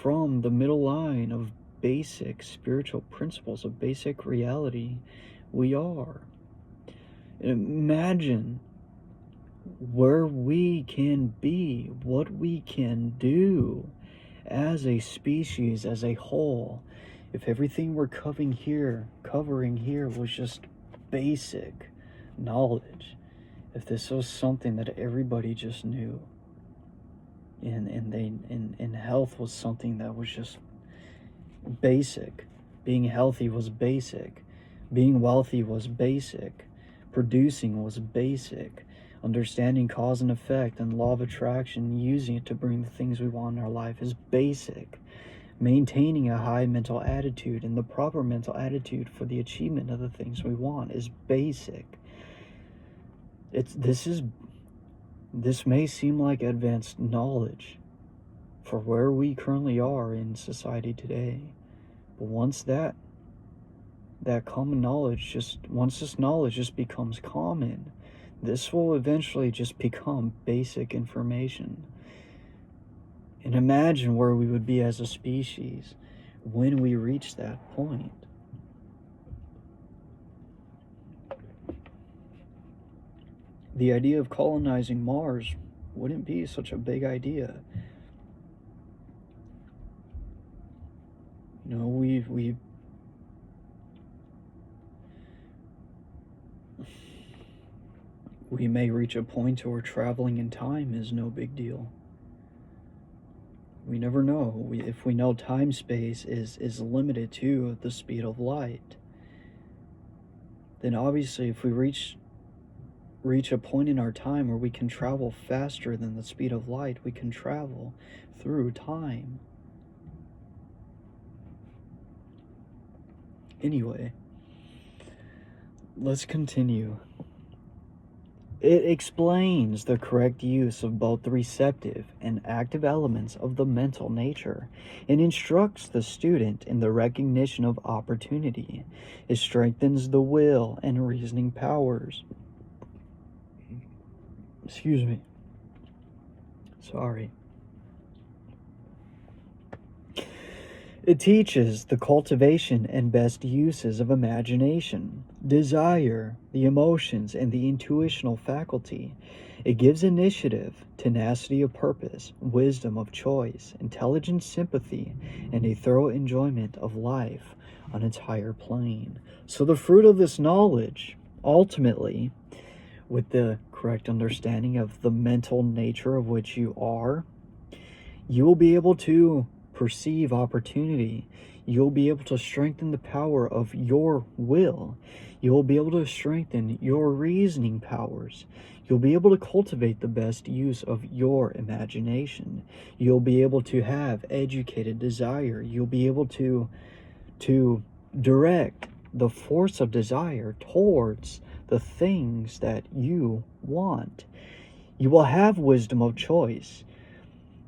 from the middle line of basic spiritual principles, of basic reality we are. And imagine where we can be, what we can do as a species, as a whole, if everything we're covering here was just basic knowledge, if this was something that everybody just knew, and health was something that was just basic, being healthy was basic, being wealthy was basic, producing was basic, understanding cause and effect and law of attraction, using it to bring the things we want in our life is basic. Maintaining a high mental attitude and the proper mental attitude for the achievement of the things we want is basic. This may seem like advanced knowledge for where we currently are in society today, but once that common knowledge once this knowledge just becomes common, this will eventually just become basic information. And imagine where we would be as a species when we reach that point. The idea of colonizing Mars wouldn't be such a big idea. You know, we may reach a point where traveling in time is no big deal. We never know. If we know time-space is limited to the speed of light, then obviously if we reach a point in our time where we can travel faster than the speed of light, we can travel through time. Anyway, let's continue. It explains the correct use of both the receptive and active elements of the mental nature and instructs the student in the recognition of opportunity. It strengthens the will and reasoning powers. Excuse me. Sorry. It teaches the cultivation and best uses of imagination, desire, the emotions, and the intuitional faculty. It gives initiative, tenacity of purpose, wisdom of choice, intelligent sympathy, and a thorough enjoyment of life on its higher plane. So the fruit of this knowledge, ultimately, with the correct understanding of the mental nature of which you are, you will be able to perceive opportunity. You'll be able to strengthen the power of your will. You'll be able to strengthen your reasoning powers. You'll be able to cultivate the best use of your imagination. You'll be able to have educated desire. You'll be able to direct the force of desire towards the things that you want. You will have wisdom of choice.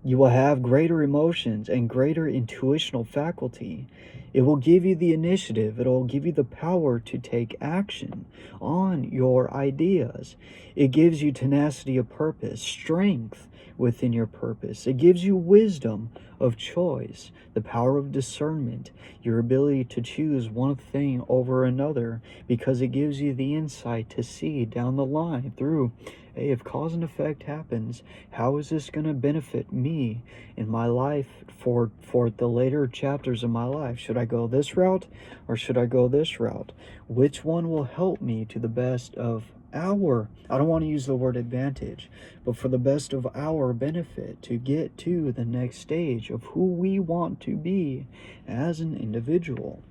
You will have greater emotions and greater intuitional faculty. It will give you the initiative. It will give you the power to take action on your ideas. It gives you tenacity of purpose, strength within your purpose. It gives you wisdom of choice, the power of discernment, your ability to choose one thing over another, because it gives you the insight to see down the line through, hey, if cause and effect happens, how is this going to benefit me in my life for the later chapters of my life? Should I go this route or should I go this route? Which one will help me to the best of our, I don't want to use the word advantage, but for the best of our benefit to get to the next stage of who we want to be as an individual?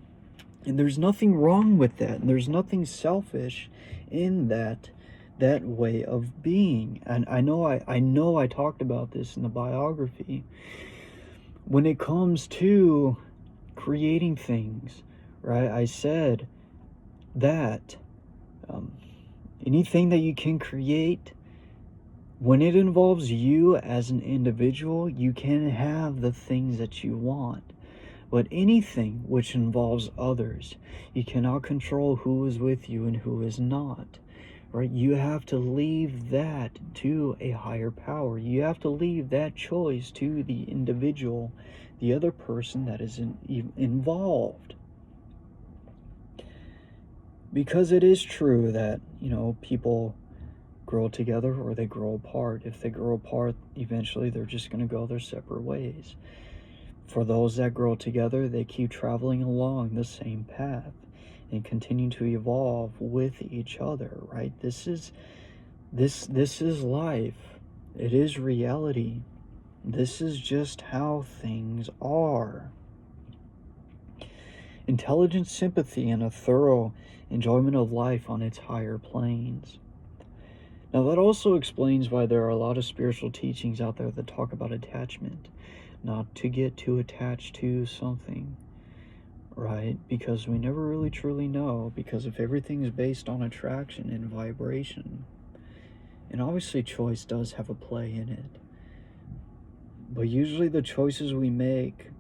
And there's nothing wrong with that, and there's nothing selfish in that way of being. And I know I talked about this in the biography. When it comes to creating things, right, I said that anything that you can create, when it involves you as an individual, you can have the things that you want. But anything which involves others, you cannot control who is with you and who is not. Right? You have to leave that to a higher power. You have to leave that choice to the individual, the other person that is involved. Because it is true that, people grow together or they grow apart. If they grow apart, eventually they're just going to go their separate ways. For those that grow together, they keep traveling along the same path and continue to evolve with each other, right? This is life. It is reality. This is just how things are. Intelligent sympathy and a thorough enjoyment of life on its higher planes. Now that also explains why there are a lot of spiritual teachings out there that talk about attachment, not to get too attached to something, right? Because we never really truly know, because if everything is based on attraction and vibration, and obviously choice does have a play in it, but usually the choices we make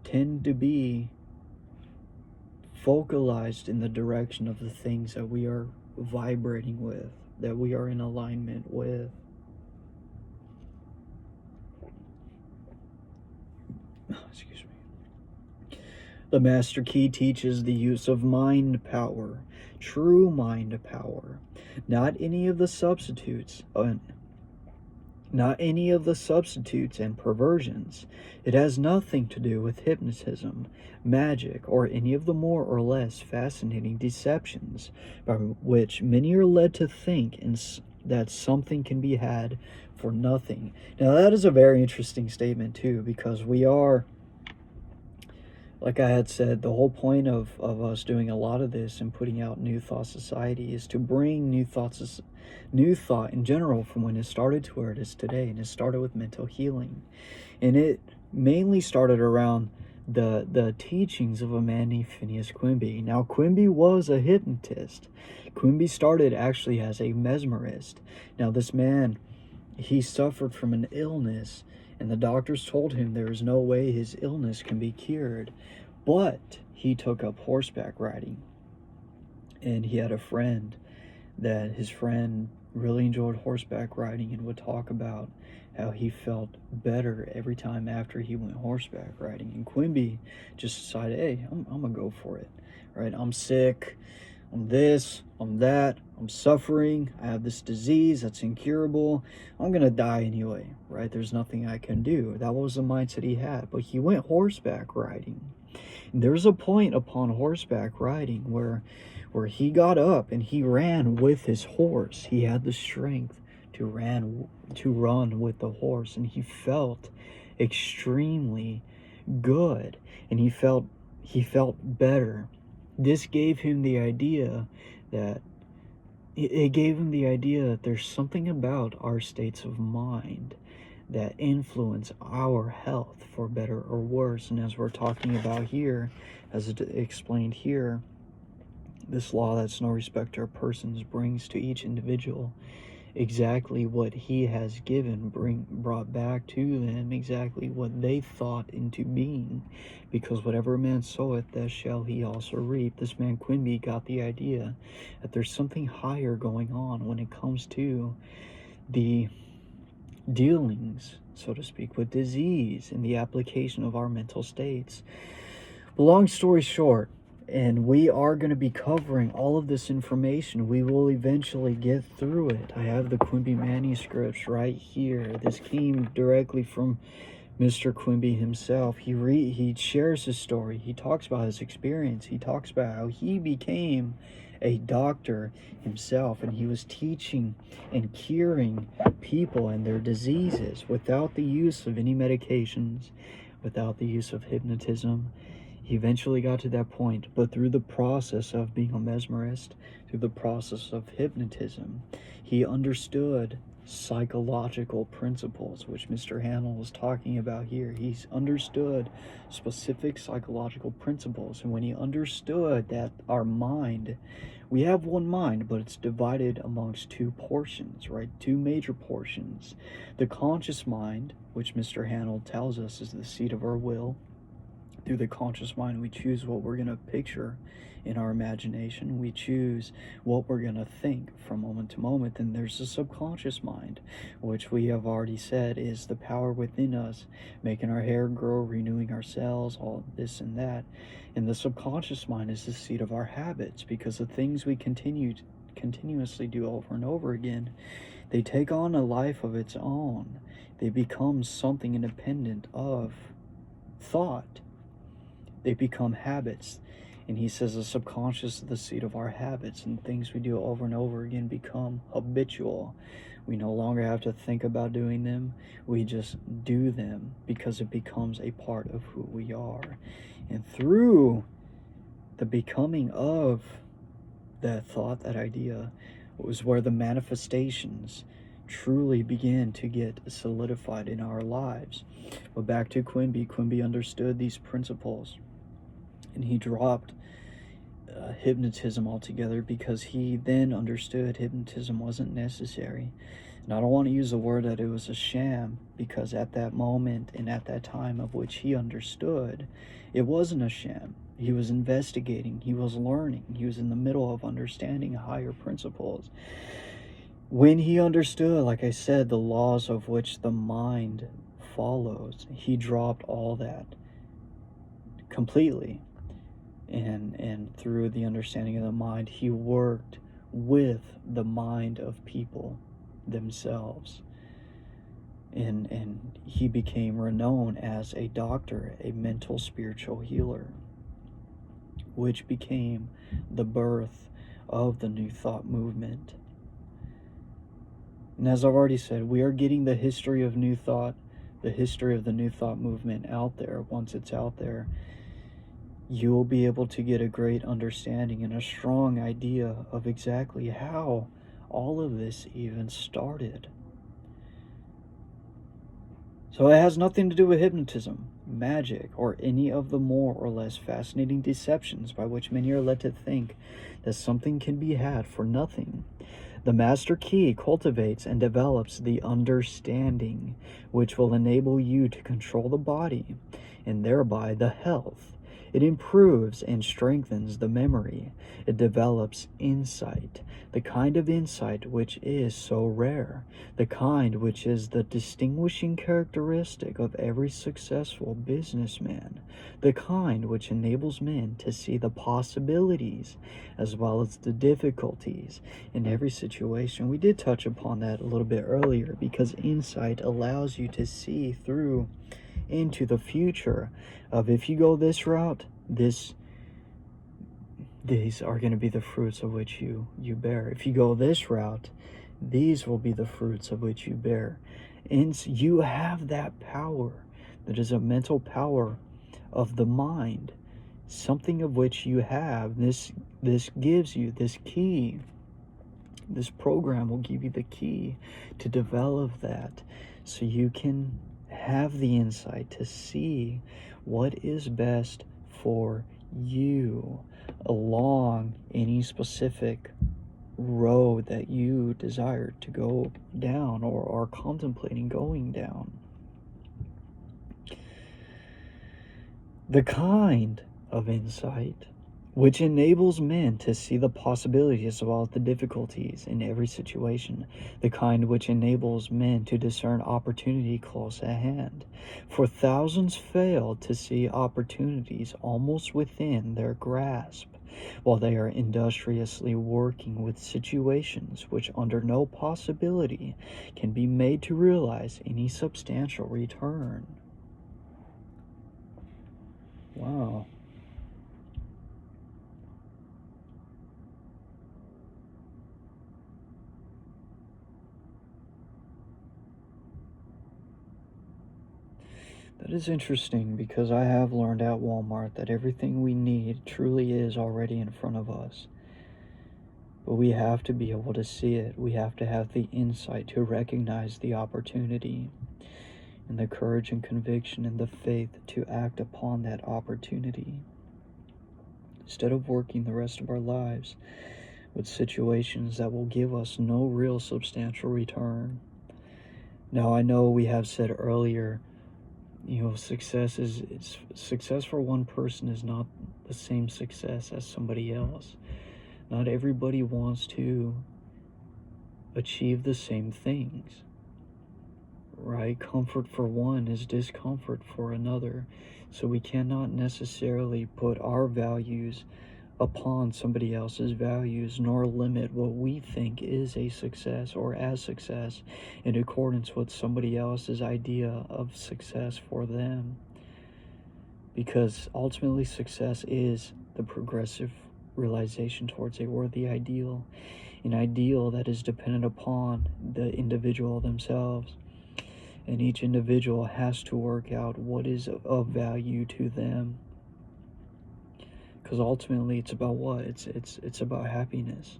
tend to be focalized in the direction of the things that we are vibrating with, that we are in alignment with. Excuse me. The Master Key teaches the use of mind power, true mind power, not any of the substitutes and perversions. It has nothing to do with hypnotism, magic, or any of the more or less fascinating deceptions by which many are led to think that something can be had for nothing. Now that is a very interesting statement too, because we are, like I had said, the whole point of us doing a lot of this and putting out New Thought Society is to bring new thought in general from when it started to where it is today. And it started with mental healing. And it mainly started around the teachings of a man named Phineas Quimby. Now, Quimby was a hypnotist. Quimby started actually as a mesmerist. Now, this man, he suffered from an illness, and the doctors told him there is no way his illness can be cured. But he took up horseback riding. And he had a friend that his friend really enjoyed horseback riding and would talk about how he felt better every time after he went horseback riding. And Quimby just decided, hey, I'm going to go for it, right? I'm sick. I'm this, I'm that, I'm suffering, I have this disease that's incurable, I'm going to die anyway, right? There's nothing I can do. That was the mindset he had. But he went horseback riding. And there's a point upon horseback riding where he got up and he ran with his horse. He had the strength to run with the horse, and he felt extremely good, and he felt better. This gave him the idea that there's something about our states of mind that influence our health for better or worse. And as we're talking about here, as it explained here, this law that's no respecter of persons brings to each individual exactly what he has given, brought back to them exactly what they thought into being. Because whatever a man soweth, that shall he also reap. This man Quimby got the idea that there's something higher going on when it comes to the dealings, so to speak, with disease and the application of our mental states. But long story short, and we are going to be covering all of this information. We will eventually get through it. I have the Quimby manuscripts right here. This came directly from Mr. Quimby himself. He shares his story. He talks about his experience. He talks about how he became a doctor himself, and he was teaching and curing people and their diseases without the use of any medications, without the use of hypnotism. He eventually got to that point, but through the process of being a mesmerist, through the process of hypnotism, he understood psychological principles, which Mr. Hanel was talking about here. He's understood specific psychological principles, and when he understood that our mind, we have one mind, but it's divided amongst two portions, right? Two major portions. The conscious mind, which Mr. Hanel tells us is the seat of our will. Through the conscious mind, we choose what we're going to picture in our imagination. We choose what we're going to think from moment to moment. Then there's the subconscious mind, which we have already said is the power within us, making our hair grow, renewing our cells, all this and that. And the subconscious mind is the seat of our habits, because the things we continuously do over and over again, they take on a life of its own. They become something independent of thought. They become habits. And he says the subconscious is the seat of our habits, and things we do over and over again become habitual. We no longer have to think about doing them. We just do them because it becomes a part of who we are. And through the becoming of that thought, that idea, was where the manifestations truly begin to get solidified in our lives. But back to Quimby. Quimby understood these principles, and he dropped hypnotism altogether, because he then understood hypnotism wasn't necessary. And I don't want to use the word that it was a sham, because at that moment and at that time of which he understood, it wasn't a sham. He was investigating, he was learning, he was in the middle of understanding higher principles. When he understood, like I said, the laws of which the mind follows, he dropped all that completely. And through the understanding of the mind, he worked with the mind of people themselves. And he became renowned as a doctor, a mental spiritual healer, which became the birth of the New Thought movement. And as I've already said, we are getting the history of New Thought, the history of the New Thought movement out there. Once it's out there, you will be able to get a great understanding and a strong idea of exactly how all of this even started. So it has nothing to do with hypnotism, magic, or any of the more or less fascinating deceptions by which many are led to think that something can be had for nothing. The master key cultivates and develops the understanding which will enable you to control the body and thereby the health. It improves and strengthens the memory. It develops insight, the kind of insight which is so rare, the kind which is the distinguishing characteristic of every successful businessman, the kind which enables men to see the possibilities as well as the difficulties in every situation. We did touch upon that a little bit earlier, because insight allows you to see through into the future of, if you go this route, these are going to be the fruits of which you bear. If you go this route, these will be the fruits of which you bear. And you have that power that is a mental power of the mind, something of which you have. This gives you this key. This program will give you the key to develop that, so you can have the insight to see what is best for you along any specific road that you desire to go down or are contemplating going down. The kind of insight which enables men to see the possibilities of all the difficulties in every situation, the kind which enables men to discern opportunity close at hand. For thousands fail to see opportunities almost within their grasp, while they are industriously working with situations which under no possibility can be made to realize any substantial return. Wow. That is interesting because I have learned at Walmart that everything we need truly is already in front of us. But we have to be able to see it. We have to have the insight to recognize the opportunity and the courage and conviction and the faith to act upon that opportunity. Instead of working the rest of our lives with situations that will give us no real substantial return. Now, I know we have said earlier, success for one person is not the same success as somebody else. Not everybody wants to achieve the same things, right? Comfort for one is discomfort for another. So we cannot necessarily put our values upon somebody else's values, nor limit what we think is a success or as success in accordance with somebody else's idea of success for them. Because ultimately success is the progressive realization towards a worthy ideal, an ideal that is dependent upon the individual themselves. And each individual has to work out what is of value to them. Because ultimately it's about what? It's about happiness,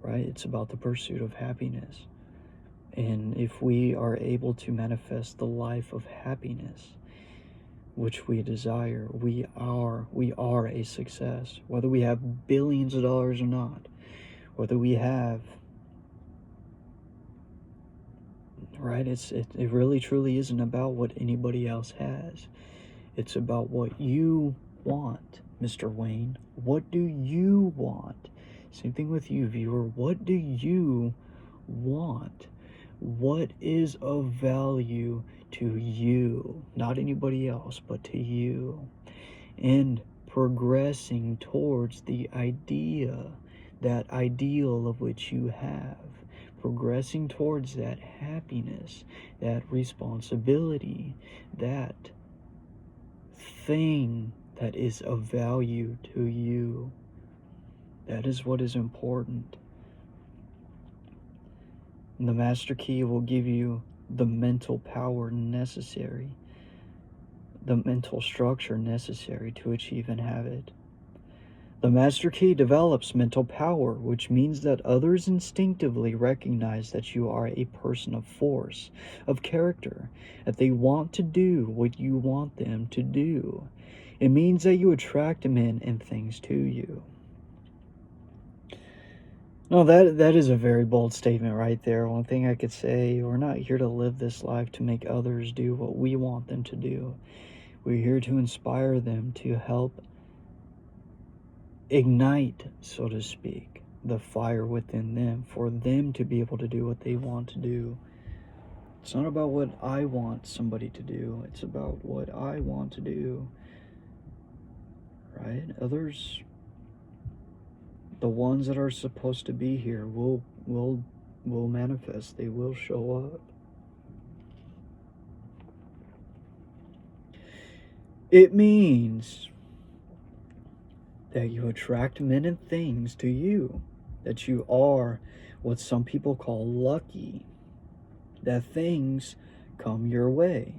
right? It's about the pursuit of happiness. And if we are able to manifest the life of happiness, which we desire, we are a success. Whether we have billions of dollars or not, whether we have, right? It really truly isn't about what anybody else has. It's about what you want, Mr. Wayne. What do you want? Same thing with you, viewer. What do you want? What is of value to you? Not anybody else, but to you. And progressing towards the idea, that ideal of which you have. Progressing towards that happiness, that responsibility, that thing that is of value to you. That is what is important. And the Master Key will give you the mental power necessary, the mental structure necessary to achieve and have it. The Master Key develops mental power, which means that others instinctively recognize that you are a person of force, of character, that they want to do what you want them to do. It means that you attract men and things to you. No, that is a very bold statement right there. One thing I could say, we're not here to live this life to make others do what we want them to do. We're here to inspire them, to help ignite, so to speak, the fire within them, for them to be able to do what they want to do. It's not about what I want somebody to do. It's about what I want to do, right? Others, the ones that are supposed to be here, will manifest. They will show up. It means that you attract men and things to you, that you are what some people call lucky, that things come your way,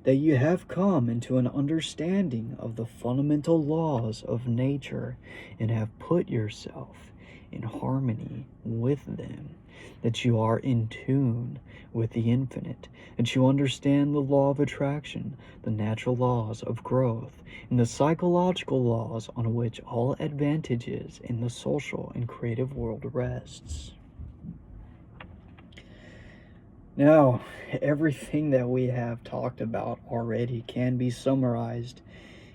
that you have come into an understanding of the fundamental laws of nature and have put yourself in harmony with them, that you are in tune with the infinite, that you understand the law of attraction, the natural laws of growth, and the psychological laws on which all advantages in the social and creative world rests. Now, everything that we have talked about already can be summarized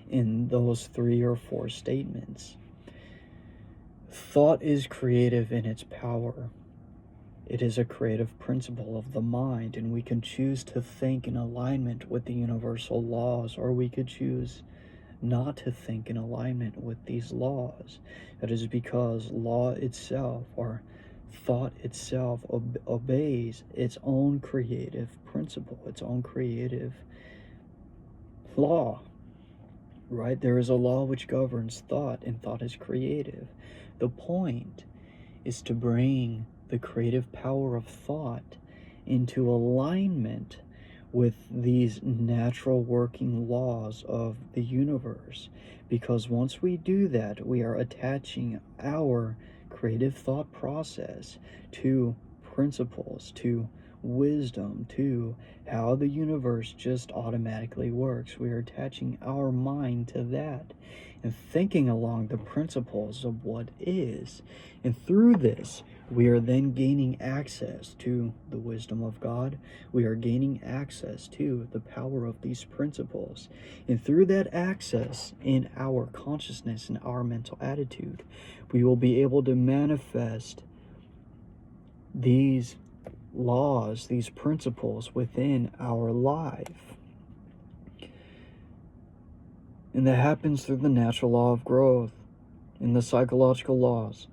in those 3 or 4 statements. Thought is creative in its power. It is a creative principle of the mind, and we can choose to think in alignment with the universal laws, or we could choose not to think in alignment with these laws. That is because law itself, or thought itself, obeys its own creative principle, its own creative law, right? There is a law which governs thought, and thought is creative. The point is to bring the creative power of thought into alignment with these natural working laws of the universe, because once we do that, we are attaching our creative thought process to principles, to wisdom, to how the universe just automatically works. We are attaching our mind to that and thinking along the principles of what is. And through this, we are then gaining access to the wisdom of God. We are gaining access to the power of these principles. And through that access in our consciousness and our mental attitude, we will be able to manifest these laws, these principles within our life. And that happens through the natural law of growth and the psychological laws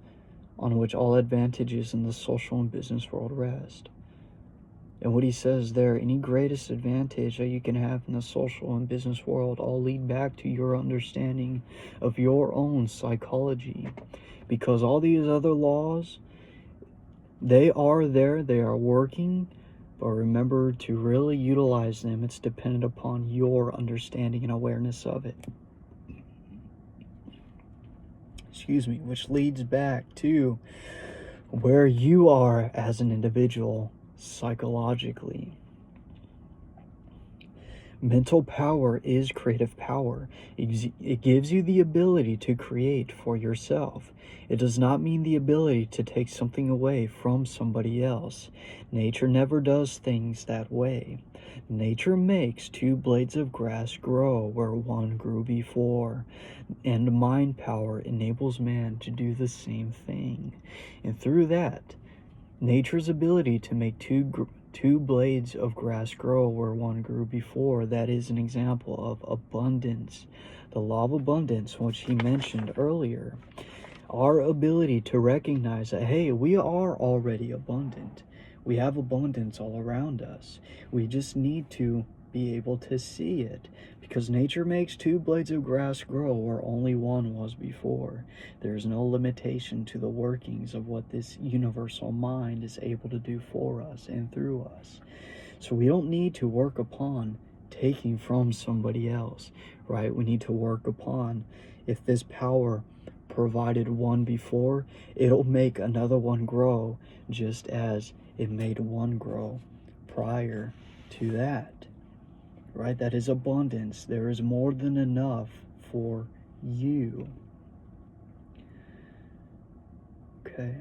on which all advantages in the social and business world rest. And what he says there, any greatest advantage that you can have in the social and business world all lead back to your understanding of your own psychology. Because all these other laws, they are there, they are working, but remember to really utilize them. It's dependent upon your understanding and awareness of it. Which leads back to where you are as an individual psychologically. Mental power is creative power. It gives you the ability to create for yourself. It does not mean the ability to take something away from somebody else. Nature never does things that way. Nature makes 2 blades of grass grow where one grew before. And mind power enables man to do the same thing. And through that, nature's ability to make two blades of grass grow where one grew before, that is an example of abundance. The law of abundance, which he mentioned earlier. Our ability to recognize that, hey, we are already abundant. We have abundance all around us. We just need to be able to see it, because nature makes 2 blades of grass grow where only one was before. There is no limitation to the workings of what this universal mind is able to do for us and through us. So we don't need to work upon taking from somebody else, right? We need to work upon, if this power provided one before, it'll make another one grow just as it made one grow prior to that. Right? That is abundance. There is more than enough for you. Okay.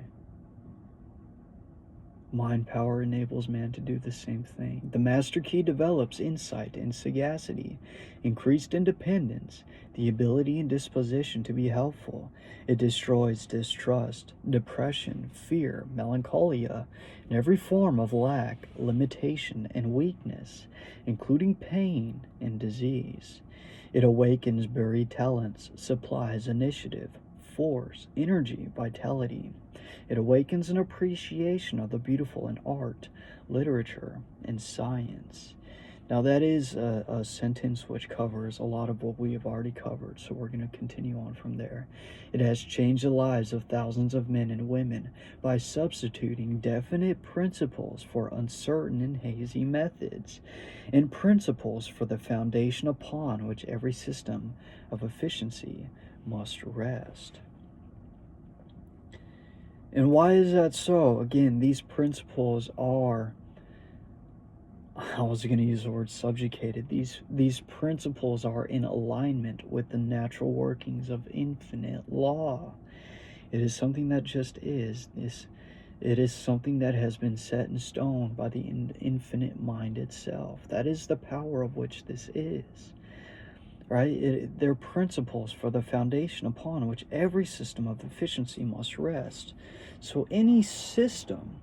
Mind power enables man to do the same thing. The master key develops insight and sagacity, increased independence, the ability and disposition to be helpful. It destroys distrust, depression, fear, melancholia, and every form of lack, limitation, and weakness, including pain and disease. It awakens buried talents, supplies initiative, force, energy, vitality. It awakens an appreciation of the beautiful in art, literature, and science. Now that is a sentence which covers a lot of what we have already covered, so we're going to continue on from there. It has changed the lives of thousands of men and women by substituting definite principles for uncertain and hazy methods, and principles for the foundation upon which every system of efficiency must rest. And why is that so? Again, these principles are, I was going to use the word subjugated. These principles are in alignment with the natural workings of infinite law. It is something that just is. It is something that has been set in stone by the infinite mind itself. That is the power of which this is. Right? They're principles for the foundation upon which every system of efficiency must rest. So any system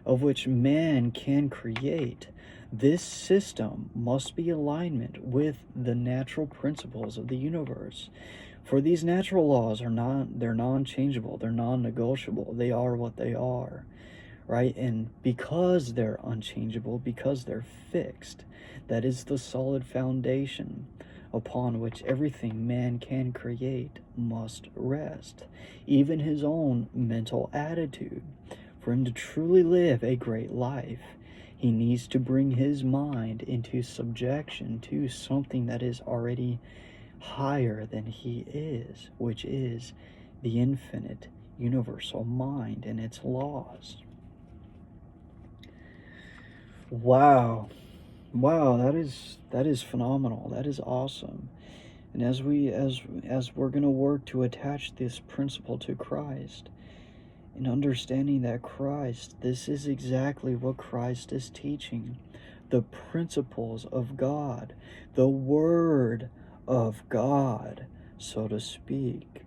of which man can create, this system must be in alignment with the natural principles of the universe. For these natural laws they're non-changeable, they're non-negotiable, they are what they are, right? And because they're unchangeable, because they're fixed, that is the solid foundation upon which everything man can create must rest, even his own mental attitude. For him to truly live a great life, he needs to bring his mind into subjection to something that is already higher than he is, which is the infinite universal mind and its laws. Wow, that is phenomenal. That is awesome. And as we're going to work to attach this principle to Christ, and understanding that Christ, this is exactly what Christ is teaching, the principles of God, the Word of God, so to speak.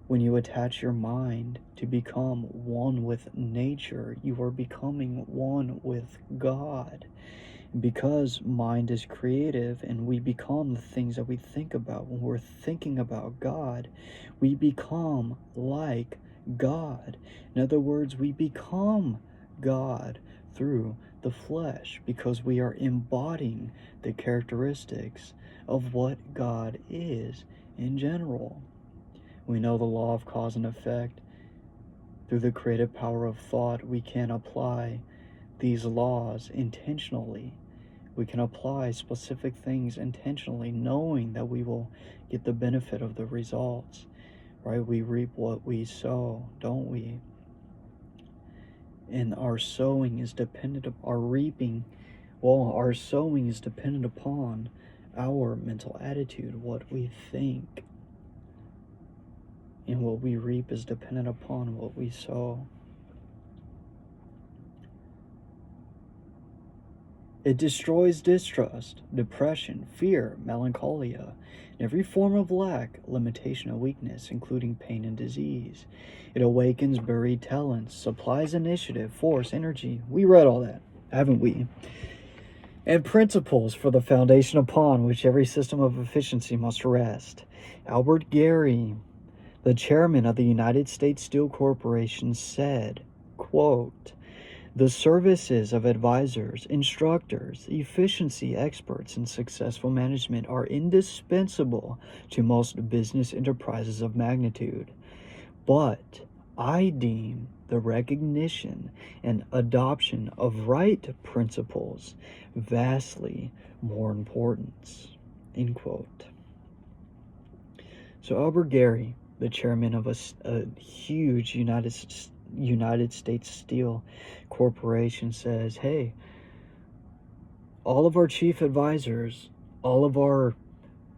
When you attach your mind to become one with nature, you are becoming one with God. Because mind is creative and we become the things that we think about, when we're thinking about God, we become like God. In other words, we become God through the flesh because we are embodying the characteristics of what God is in general. We know the law of cause and effect. Through the creative power of thought, we can apply these laws intentionally. We can apply specific things intentionally, knowing that we will get the benefit of the results, right? We reap what we sow, don't we? And our sowing is dependent upon our sowing is dependent upon our mental attitude, what we think. And what we reap is dependent upon what we sow. It destroys distrust, depression, fear, melancholia, and every form of lack, limitation, and weakness, including pain and disease. It awakens buried talents, supplies initiative, force, energy. We read all that, haven't we? And principles for the foundation upon which every system of efficiency must rest. Albert Gary, the chairman of the United States Steel Corporation, said, quote, "The services of advisors, instructors, efficiency experts, and successful management are indispensable to most business enterprises of magnitude. But I deem the recognition and adoption of right principles vastly more important." End quote. So Albert Gary, the chairman of a huge United States Steel Corporation, says, hey, all of our chief advisors, all of our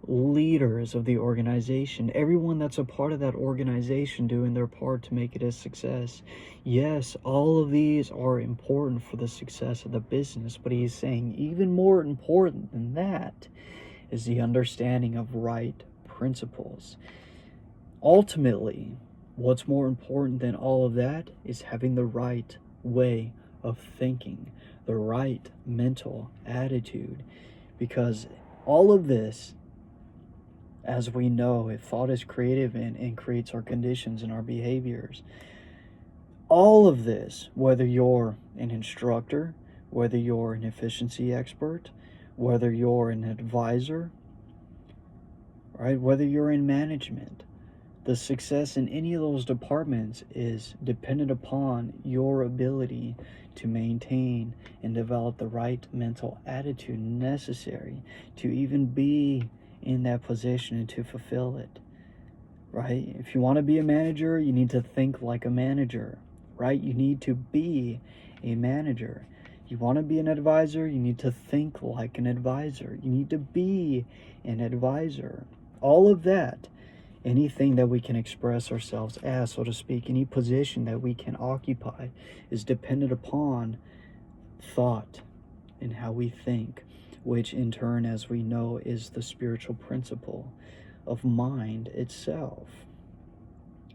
leaders of the organization, everyone that's a part of that organization doing their part to make it a success, yes, all of these are important for the success of the business, but he's saying even more important than that is the understanding of right principles. Ultimately, what's more important than all of that is having the right way of thinking, the right mental attitude, because all of this, as we know, if thought is creative and creates our conditions and our behaviors, all of this, whether you're an instructor, whether you're an efficiency expert, whether you're an advisor, right, whether you're in management, the success in any of those departments is dependent upon your ability to maintain and develop the right mental attitude necessary to even be in that position and to fulfill it, right? If you want to be a manager, you need to think like a manager. right? You need to be a manager. You want to be an advisor, you need to think like an advisor. You need to be an advisor. All of that, anything that we can express ourselves as, so to speak, any position that we can occupy is dependent upon thought and how we think, which in turn, as we know, is the spiritual principle of mind itself.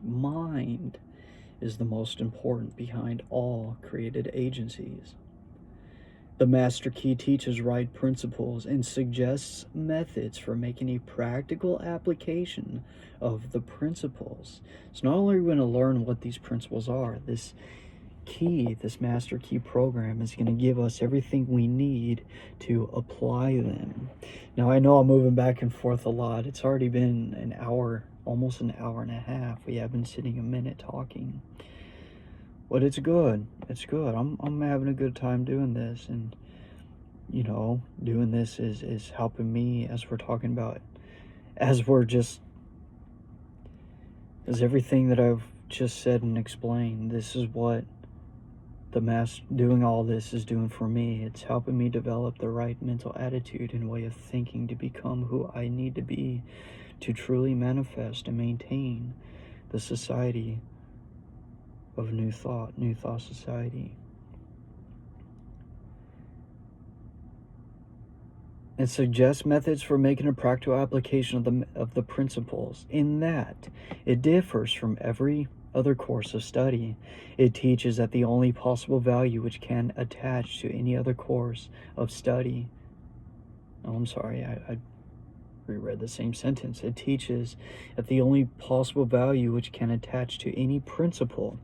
Mind is the most important behind all created agencies. The Master Key teaches right principles and suggests methods for making a practical application of the principles. So not only are we going to learn what these principles are, this Master Key program is going to give us everything we need to apply them. Now, I know I'm moving back and forth a lot. It's already been an hour, almost an hour and a half. We have been sitting a minute talking. But it's good. It's good. I'm having a good time doing this, and doing this is helping me as we're talking about, as everything that I've just said and explained. This is what doing all this is doing for me. It's helping me develop the right mental attitude and way of thinking to become who I need to be to truly manifest and maintain the society of New Thought Society. And suggests methods for making a practical application of the principles, in that it differs from every other course of study. It teaches that the only possible value which can attach to any other course of study. Oh, I'm sorry, I reread the same sentence. It teaches that the only possible value which can attach to any principle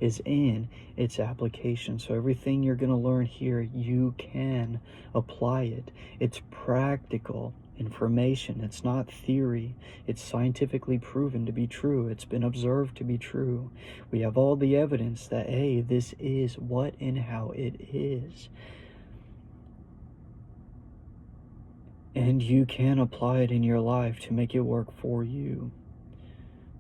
is in its application. So everything you're going to learn here, you can apply it. It's practical information. It's not theory. It's scientifically proven to be true. It's been observed to be true. We have all the evidence that, hey, this is what and how it is. And you can apply it in your life to make it work for you.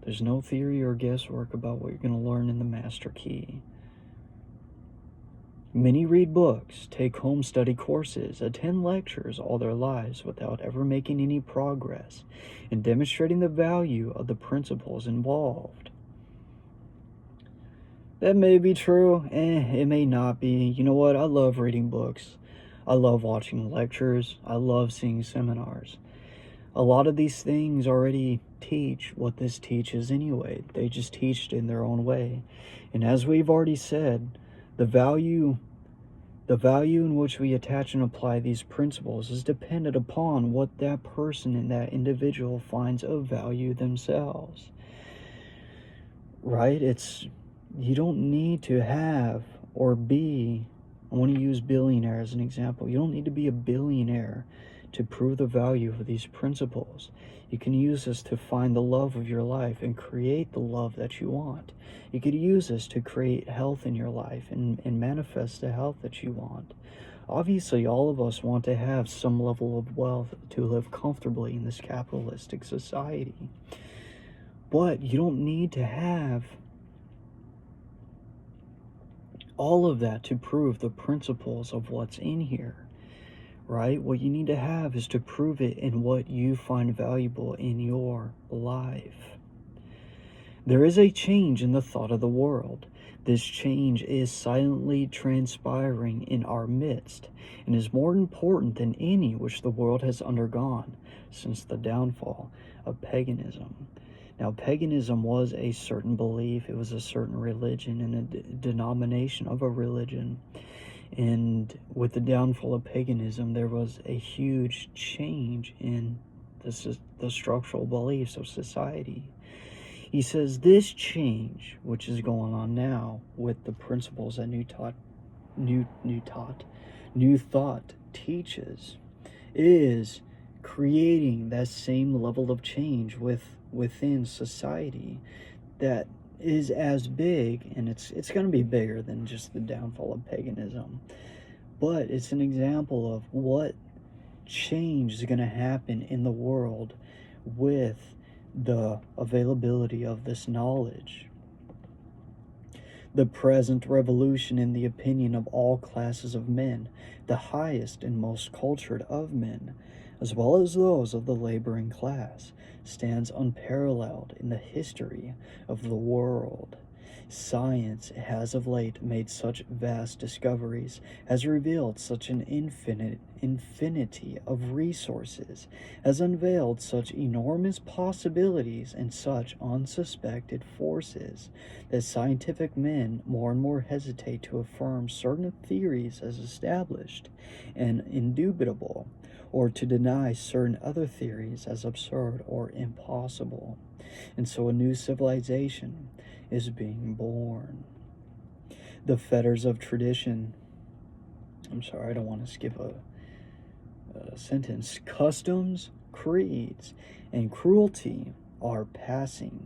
There's no theory or guesswork about what you're going to learn in the Master Key. Many read books, take home study courses, attend lectures all their lives without ever making any progress in demonstrating the value of the principles involved. That may be true, it may not be. You know what? I love reading books. I love watching lectures. I love seeing seminars. A lot of these things already teach what this teaches anyway. They just teach it in their own way. And as we've already said, the value in which we attach and apply these principles is dependent upon what that person and that individual finds of value themselves. Right? You don't need to have or be, I want to use billionaire as an example. You don't need to be a billionaire to prove the value of these principles. You can use this to find the love of your life and create the love that you want. You could use this to create health in your life and manifest the health that you want. Obviously, all of us want to have some level of wealth to live comfortably in this capitalistic society. But you don't need to have all of that to prove the principles of what's in here. Right? What you need to have is to prove it in what you find valuable in your life. There is a change in the thought of the world. This change is silently transpiring in our midst and is more important than any which the world has undergone since the downfall of paganism. Now, paganism was a certain belief. It was a certain religion and a denomination of a religion. And with the downfall of paganism, there was a huge change in the structural beliefs of society. He says this change, which is going on now with the principles that New Thought teaches, is creating that same level of change within society that is as big, and it's going to be bigger than just the downfall of paganism, but it's an example of what change is going to happen in the world with the availability of this knowledge. The present revolution, in the opinion of all classes of men, the highest and most cultured of men, as well as those of the laboring class, stands unparalleled in the history of the world. Science has of late made such vast discoveries, has revealed such an infinity of resources, has unveiled such enormous possibilities and such unsuspected forces, that scientific men more and more hesitate to affirm certain theories as established and indubitable, or to deny certain other theories as absurd or impossible. And so a new civilization is being born. The fetters of tradition, I'm sorry, I don't want to skip a sentence. Customs, creeds, and cruelty are passing.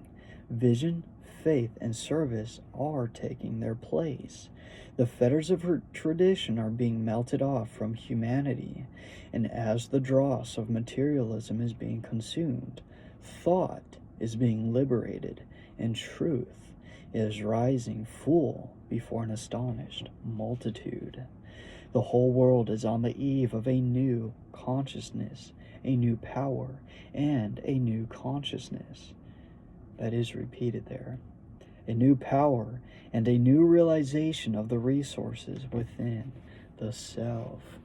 Vision, faith, and service are taking their place. The fetters of tradition are being melted off from humanity, and as the dross of materialism is being consumed, thought is being liberated, and truth is rising full before an astonished multitude. The whole world is on the eve of a new consciousness, a new power, and a new consciousness. That is repeated there. A new power and a new realization of the resources within the self.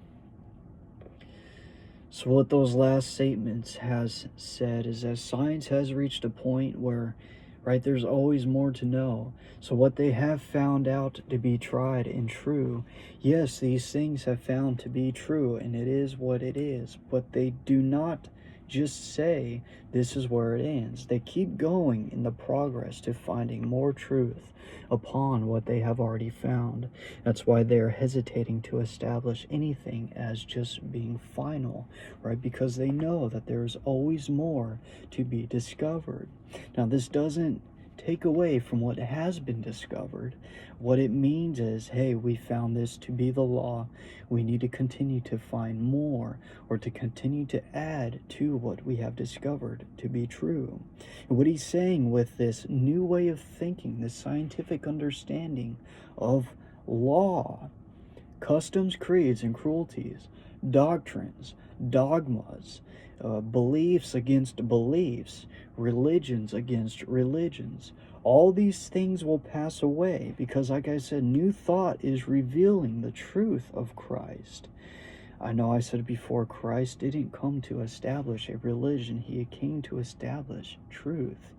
So what those last statements has said is that science has reached a point where, right, there's always more to know. So what they have found out to be tried and true, yes, these things have found to be true, and it is what it is, but they do not just say this is where it ends. They keep going in the progress to finding more truth upon what they have already found. That's why they're hesitating to establish anything as just being final, right? Because they know that there's always more to be discovered. Now, this doesn't take away from what has been discovered. What it means is, hey, we found this to be the law. We need to continue to find more, or to continue to add to what we have discovered to be true. And what he's saying with this new way of thinking, this scientific understanding of law, customs, creeds, and cruelties, doctrines, dogmas, beliefs against beliefs, religions against religions, all these things will pass away because, like I said, new thought is revealing the truth of Christ. I know I said before, Christ didn't come to establish a religion. He came to establish truth.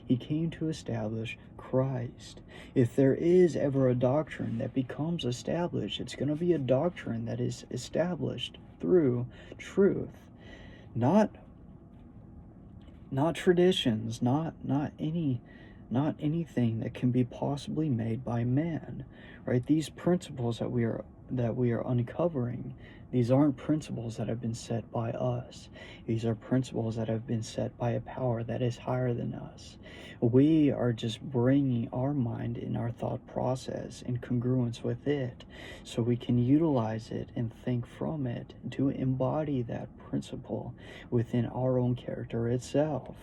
He came to establish Christ. If there is ever a doctrine that becomes established, it's going to be a doctrine that is established through truth. Not traditions, not anything that can be possibly made by man, right? These principles that we are uncovering, these aren't principles that have been set by us. These are principles that have been set by a power that is higher than us. We are just bringing our mind in our thought process in congruence with it, so we can utilize it and think from it to embody that principle within our own character itself.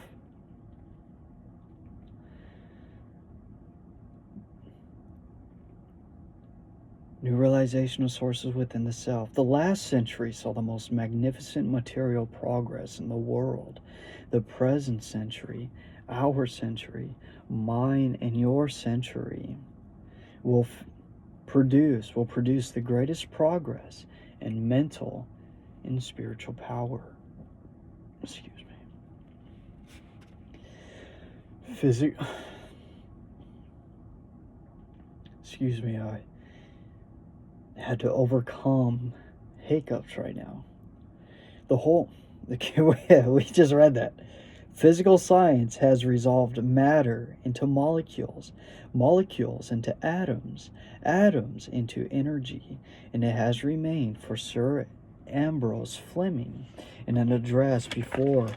New realization of sources within the self. The last century saw the most magnificent material progress in the world. The present century, our century, mine and your century, will produce the greatest progress in mental and spiritual power. Excuse me. Excuse me, I had to overcome hiccups right now. We just read that. Physical science has resolved matter into molecules, molecules into atoms, atoms into energy, and it has remained for Sir Ambrose Fleming in an address before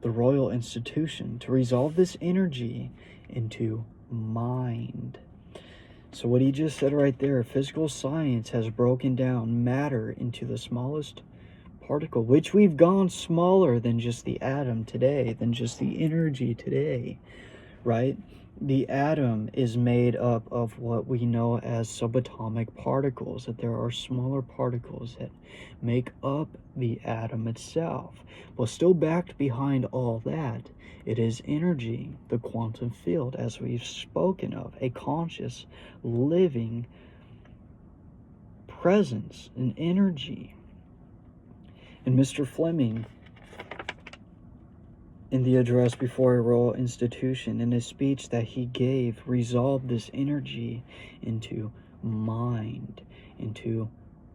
the Royal Institution to resolve this energy into mind. So what he just said right there, physical science has broken down matter into the smallest particle, which we've gone smaller than just the atom today, than just the energy today, right? the atom is made up of what we know as subatomic particles, that there are smaller particles that make up the atom itself. But still backed behind all that, it is energy, the quantum field, as we've spoken of, a conscious, living presence, an energy. And Mr. Fleming, in the address before a royal institution, in a speech that he gave, resolved this energy into mind, into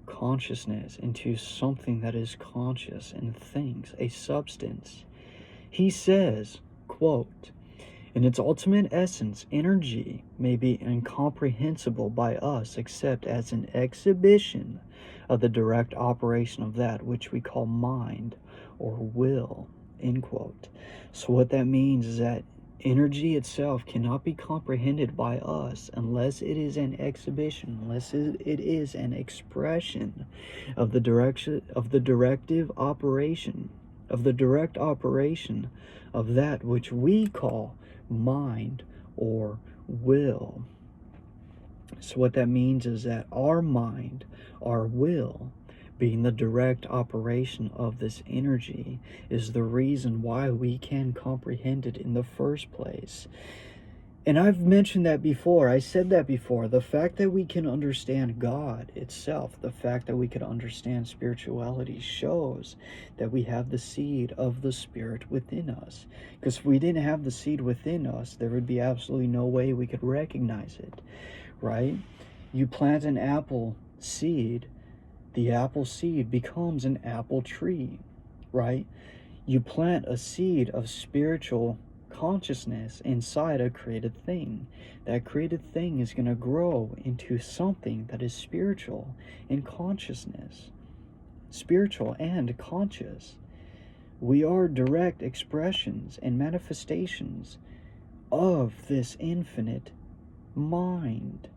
consciousness, into something that is conscious and thinks, a substance. He says, quote, "In its ultimate essence, energy may be incomprehensible by us except as an exhibition of the direct operation of that which we call mind or will." End quote. So what that means is that energy itself cannot be comprehended by us unless it is an exhibition, unless it is an expression of the direct operation of that which we call mind or will. So what that means is that our mind, our will, being the direct operation of this energy, is the reason why we can comprehend it in the first place. And I've mentioned that before. I said that before. The fact that we can understand God itself, the fact that we can understand spirituality, shows that we have the seed of the Spirit within us. Because if we didn't have the seed within us, there would be absolutely no way we could recognize it, right? You plant an apple seed, the apple seed becomes an apple tree, right? You plant a seed of spiritual consciousness inside a created thing. That created thing is going to grow into something that is spiritual and consciousness. Spiritual and conscious. We are direct expressions and manifestations of this infinite mind.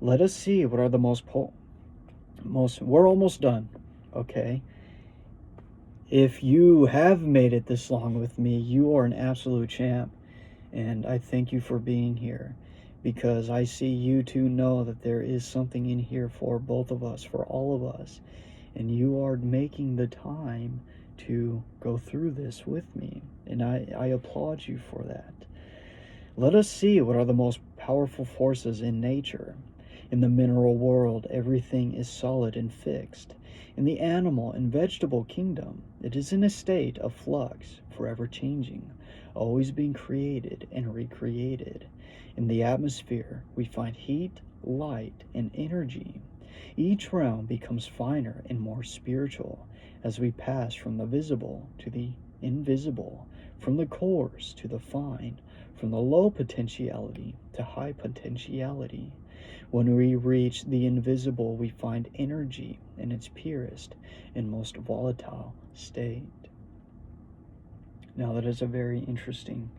Let us see what are the we're almost done, okay? If you have made it this long with me, you are an absolute champ, and I thank you for being here, because I see you two know that there is something in here for both of us, for all of us, and you are making the time to go through this with me, and I applaud you for that. Let us see what are the most powerful forces in nature. In the mineral world, everything is solid and fixed. In the animal and vegetable kingdom, it is in a state of flux, forever changing, always being created and recreated. In the atmosphere, we find heat, light, and energy. Each realm becomes finer and more spiritual as we pass from the visible to the invisible, from the coarse to the fine, from the low potentiality to high potentiality. When we reach the invisible, we find energy in its purest and most volatile state. Now, that is a very interesting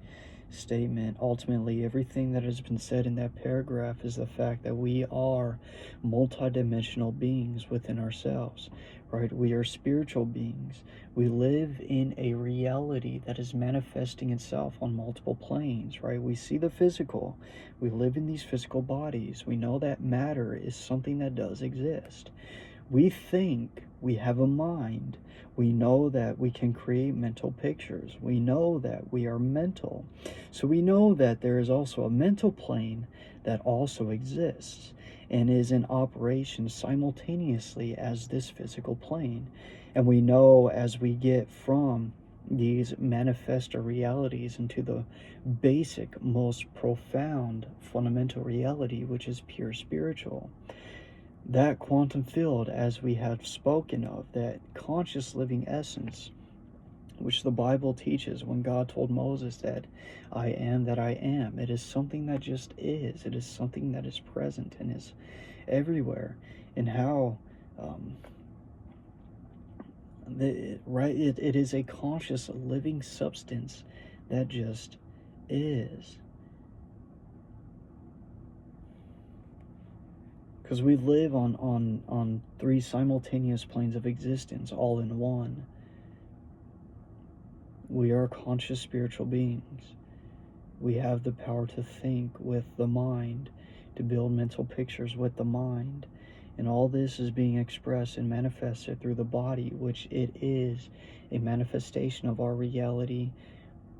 statement. Ultimately, everything that has been said in that paragraph is the fact that we are multidimensional beings within ourselves, right? We are spiritual beings. We live in a reality that is manifesting itself on multiple planes, right? We see the physical. We live in these physical bodies. We know that matter is something that does exist. We think we have a mind. We know that we can create mental pictures. We know that we are mental. So we know that there is also a mental plane that also exists and is in operation simultaneously as this physical plane. And we know as we get from these manifesta realities into the basic, most profound, fundamental reality, which is pure spiritual, that quantum field, as we have spoken of, that conscious living essence, which the Bible teaches when God told Moses that I am that I am. It is something that just is. It is something that is present and is everywhere. And how, it is a conscious living substance that just is. Because we live on three simultaneous planes of existence, all in one. We are conscious spiritual beings. We have the power to think with the mind, to build mental pictures with the mind. And all this is being expressed and manifested through the body, which it is a manifestation of our reality,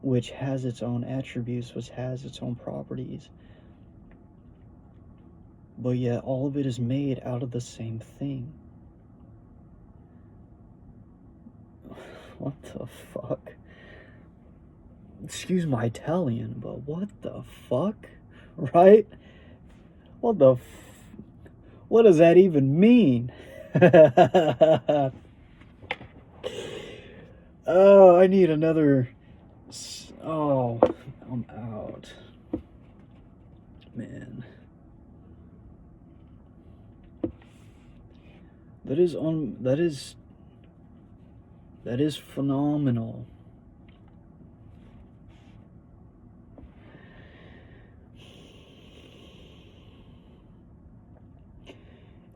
which has its own attributes, which has its own properties. But yet all of it is made out of the same thing. What the fuck? Excuse my Italian, but what the fuck? Right? What does that even mean? Oh, I need another. Oh, I'm out. Man. That is phenomenal.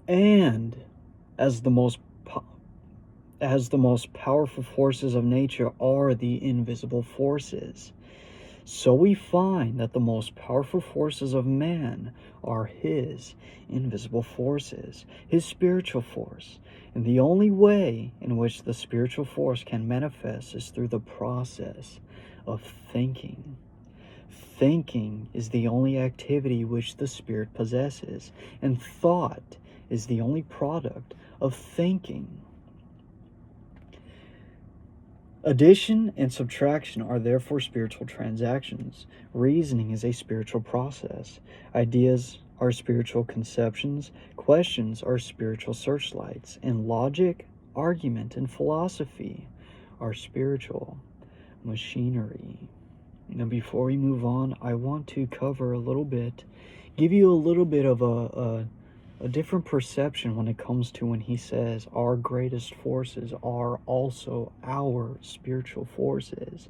And as the most powerful forces of nature are the invisible forces, so we find that the most powerful forces of man are his invisible forces, his spiritual force. And the only way in which the spiritual force can manifest is through the process of thinking. Thinking is the only activity which the spirit possesses, and thought is the only product of thinking. Addition and subtraction are therefore spiritual transactions. Reasoning is a spiritual process. Ideas are spiritual conceptions. Questions are spiritual searchlights. And logic, argument, and philosophy are spiritual machinery. Now, before we move on, I want to cover a little bit, give you a little bit of a different perception when it comes to when he says our greatest forces are also our spiritual forces.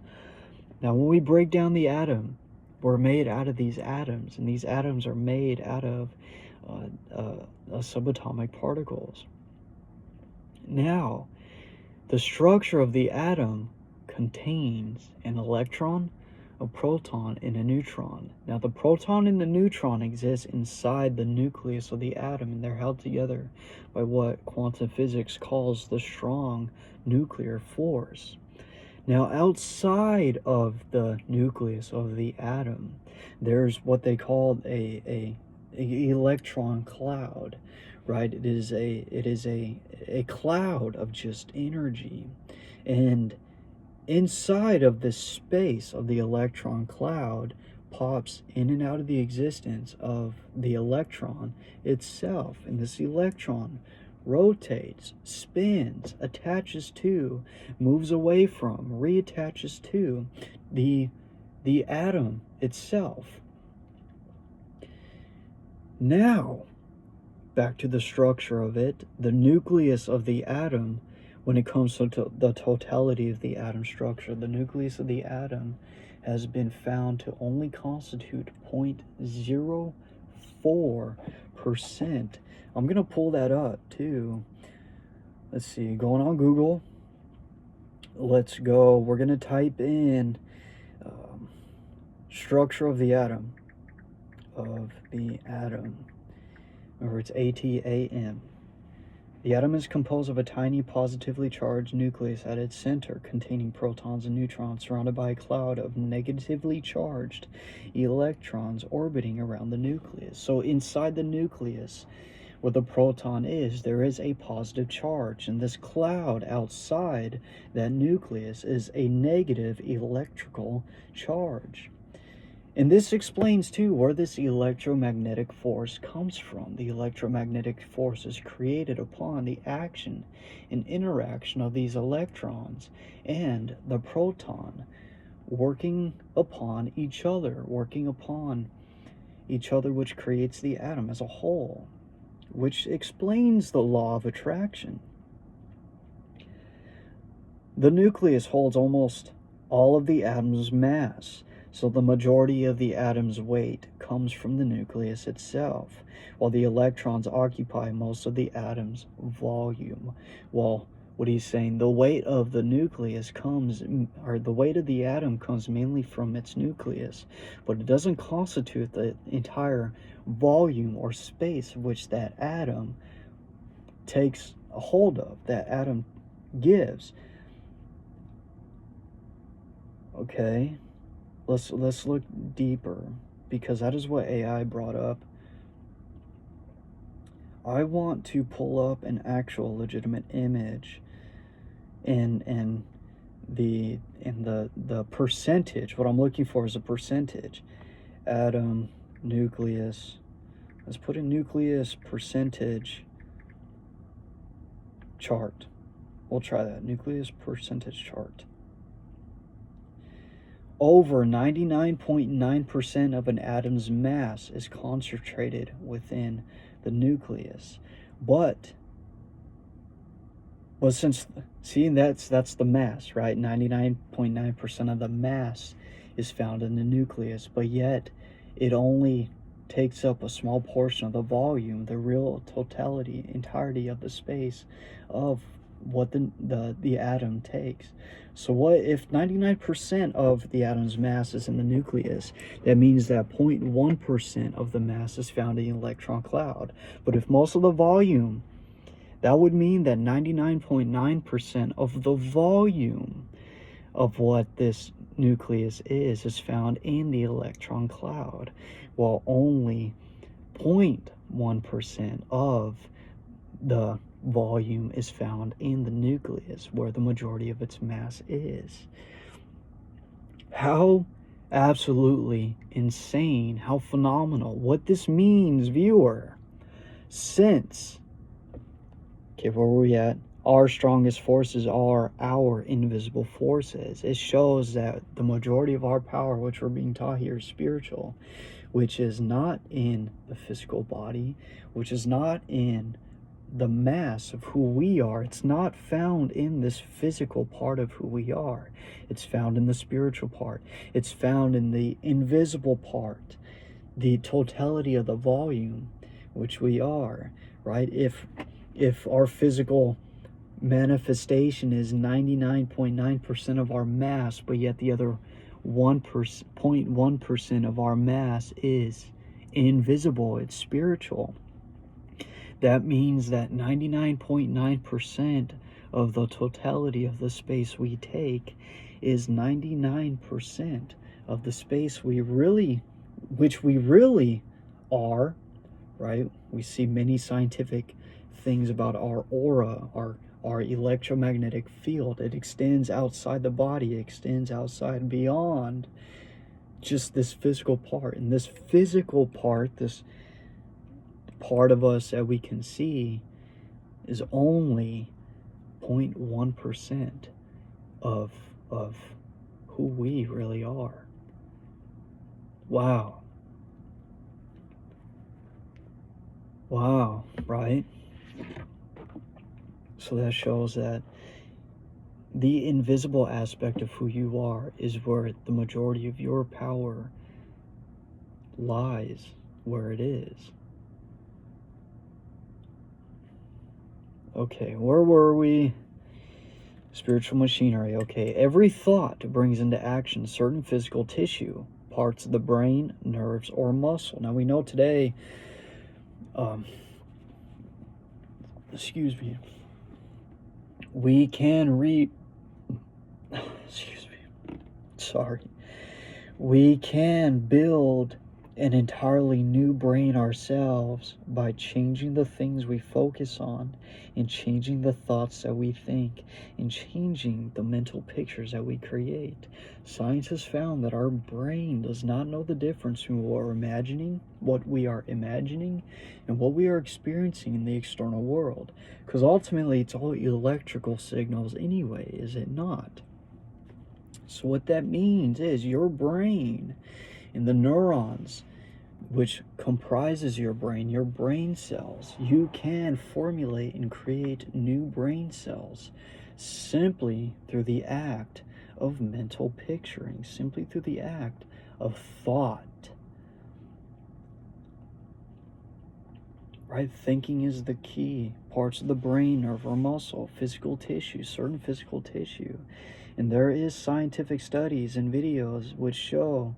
Now, when we break down the atom, we're made out of these atoms, and these atoms are made out of subatomic particles. Now, the structure of the atom contains an electron, a proton, and a neutron. Now, the proton and the neutron exist inside the nucleus of the atom, and they're held together by what quantum physics calls the strong nuclear force. Now, outside of the nucleus of the atom, there's what they call a electron cloud, right? It is a cloud of just energy, and inside of this space of the electron cloud pops in and out of the existence of the electron itself. And this electron rotates, spins, attaches to, moves away from, reattaches to the atom itself. Now, back to the structure of it, the nucleus of the atom. When it comes to the totality of the atom structure, the nucleus of the atom has been found to only constitute 0.04%. I'm going to pull that up too. Let's see, going on Google. Let's go. We're going to type in structure of the atom. Remember, it's ATAM. The atom is composed of a tiny positively charged nucleus at its center, containing protons and neutrons, surrounded by a cloud of negatively charged electrons orbiting around the nucleus. So inside the nucleus, where the proton is, there is a positive charge, and this cloud outside that nucleus is a negative electrical charge. And this explains, too, where this electromagnetic force comes from. The electromagnetic force is created upon the action and interaction of these electrons and the proton working upon each other, which creates the atom as a whole, which explains the law of attraction. The nucleus holds almost all of the atom's mass. So the majority of the atom's weight comes from the nucleus itself, while the electrons occupy most of the atom's volume. Well, what he's saying, the weight of the nucleus comes, or the weight of the atom comes mainly from its nucleus, but it doesn't constitute the entire volume or space which that atom takes a hold of, that atom gives. Okay, let's look deeper, because that is what AI brought up. I want to pull up an actual legitimate image and the percentage. What I'm looking for is a percentage. Atom, nucleus. Let's put a nucleus percentage chart. We'll try that. Nucleus percentage chart. Over 99.9% of an atom's mass is concentrated within the nucleus. But since, see, that's the mass, right? 99.9% of the mass is found in the nucleus, but yet it only takes up a small portion of the volume, the real totality, entirety of the space of what the atom takes. So what if 99% of the atom's mass is in the nucleus? That means that 0.1% of the mass is found in the electron cloud. But if most of the volume, that would mean that 99.9% of the volume of what this nucleus is found in the electron cloud, while only 0.1% of the volume is found in the nucleus, where the majority of its mass is. How absolutely insane, how phenomenal. What this means, viewer, since, okay, where were we at? Our strongest forces are our invisible forces. It shows that the majority of our power, which we're being taught here, is spiritual, which is not in the physical body, which is not in the mass of who we are. It's not found in this physical part of who we are. It's found in the spiritual part. It's found in the invisible part, the totality of the volume, which we are, right? If our physical manifestation is 99.9% of our mass, but yet the other 0.1% of our mass is invisible, it's spiritual. That means that 99.9% of the totality of the space we take is 99% of the space which we really are, right? We see many scientific things about our aura, our electromagnetic field. It extends outside the body, it extends outside beyond just this physical part. And this physical part, this part of us that we can see, is only 0.1% of who we really are. Wow. Wow, right? So that shows that the invisible aspect of who you are is where the majority of your power lies, where it is. Okay, where were we? Spiritual machinery. Okay, every thought brings into action certain physical tissue, parts of the brain, nerves, or muscle. Now we know today, excuse me, we can we can build an entirely new brain ourselves by changing the things we focus on, and changing the thoughts that we think, and changing the mental pictures that we create. Science has found that our brain does not know the difference between what we are imagining, and what we are experiencing in the external world. Because ultimately, it's all electrical signals anyway, is it not? So what that means is your brain and the neurons which comprises your brain cells, you can formulate and create new brain cells simply through the act of mental picturing, simply through the act of thought. right? Thinking is the key. Parts of the brain, nerve or muscle, physical tissue, certain physical tissue. And there is scientific studies and videos which show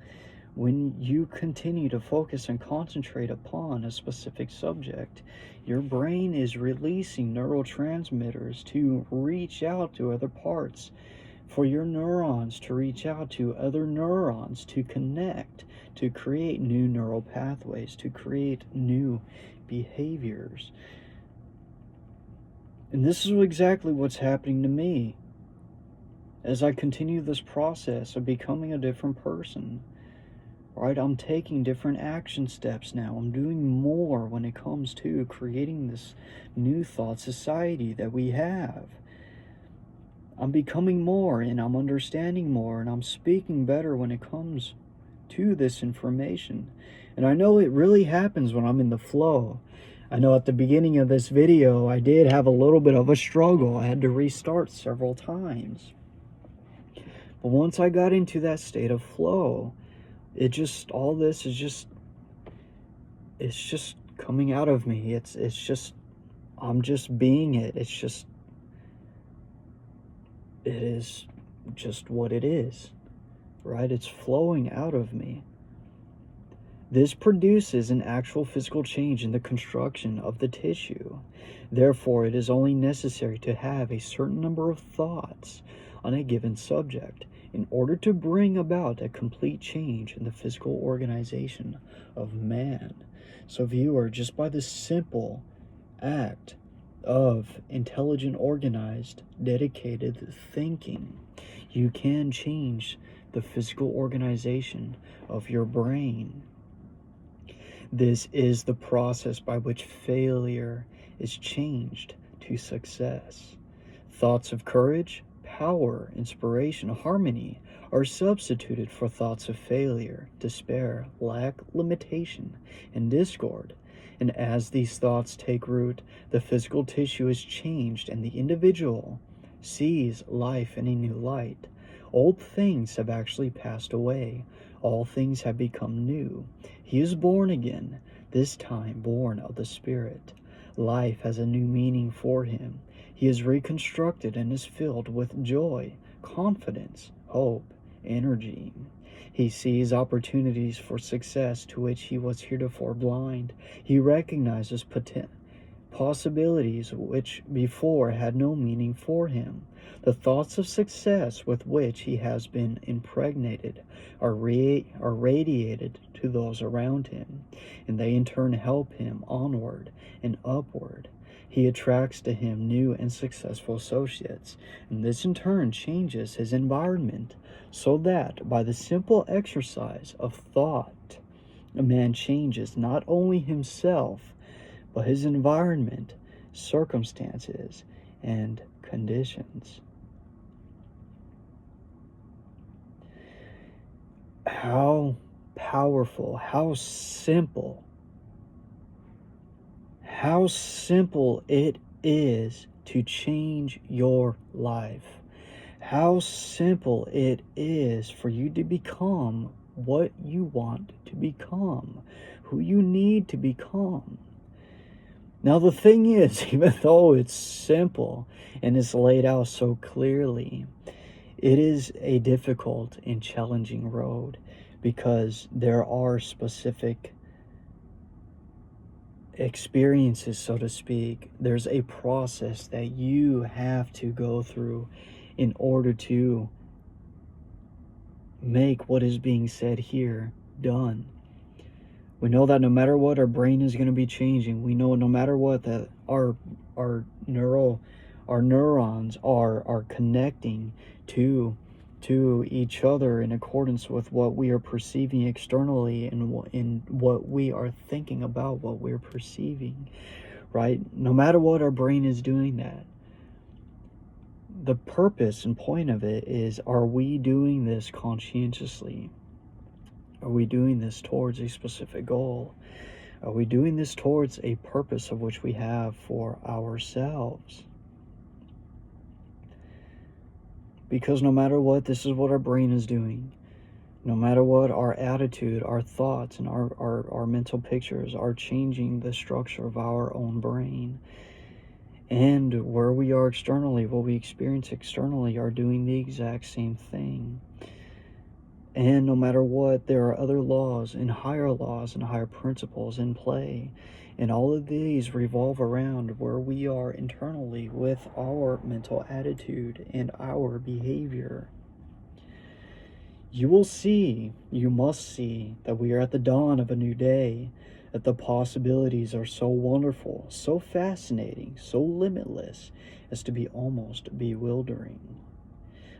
when you continue to focus and concentrate upon a specific subject, your brain is releasing neurotransmitters to reach out to other parts, for your neurons to reach out to other neurons, to connect, to create new neural pathways, to create new behaviors. And this is exactly what's happening to me as I continue this process of becoming a different person. Right? I'm taking different action steps now. I'm doing more when it comes to creating this new thought society that we have. I'm becoming more and I'm understanding more and I'm speaking better when it comes to this information. And I know it really happens when I'm in the flow. I know at the beginning of this video, I did have a little bit of a struggle. I had to restart several times. But once I got into that state of flow, all this is just, it's just coming out of me. It's just, I'm just being it. It is just what it is, right? It's flowing out of me. This produces an actual physical change in the construction of the tissue. Therefore, it is only necessary to have a certain number of thoughts on a given subject in order to bring about a complete change in the physical organization of man. So viewer, just by the simple act of intelligent, organized, dedicated thinking, you can change the physical organization of your brain. This is the process by which failure is changed to success. Thoughts of courage, power, inspiration, harmony are substituted for thoughts of failure, despair, lack, limitation, and discord. And as these thoughts take root, the physical tissue is changed and the individual sees life in a new light. Old things have actually passed away. All things have become new. He is born again, this time born of the Spirit. Life has a new meaning for him. He is reconstructed and is filled with joy, confidence, hope, energy. He sees opportunities for success to which he was heretofore blind. He recognizes possibilities which before had no meaning for him. The thoughts of success with which he has been impregnated are radiated to those around him, and they in turn help him onward and upward. He attracts to him new and successful associates, and this in turn changes his environment, so that by the simple exercise of thought, a man changes not only himself, but his environment, circumstances, and conditions. How powerful, how simple it is to change your life. How simple it is for you to become what you want to become, who you need to become. Now the thing is, even though it's simple and it's laid out so clearly, it is a difficult and challenging road because there are specific experiences, so to speak. There's a process that you have to go through in order to make what is being said here done. We know that no matter what, our brain is going to be changing. We know no matter what that our neurons are connecting to each other in accordance with what we are perceiving externally and in what we are thinking about what we're perceiving, right? No matter what, our brain is doing that. The purpose and point of it is, are we doing this conscientiously? Are we doing this towards a specific goal? Are we doing this towards a purpose of which we have for ourselves? Because no matter what, this is what our brain is doing. No matter what, our attitude, our thoughts, and our mental pictures are changing the structure of our own brain. And where we are externally, what we experience externally, are doing the exact same thing. And no matter what, there are other laws and higher principles in play. And all of these revolve around where we are internally with our mental attitude and our behavior. You must see that we are at the dawn of a new day, that the possibilities are so wonderful, so fascinating, so limitless as to be almost bewildering.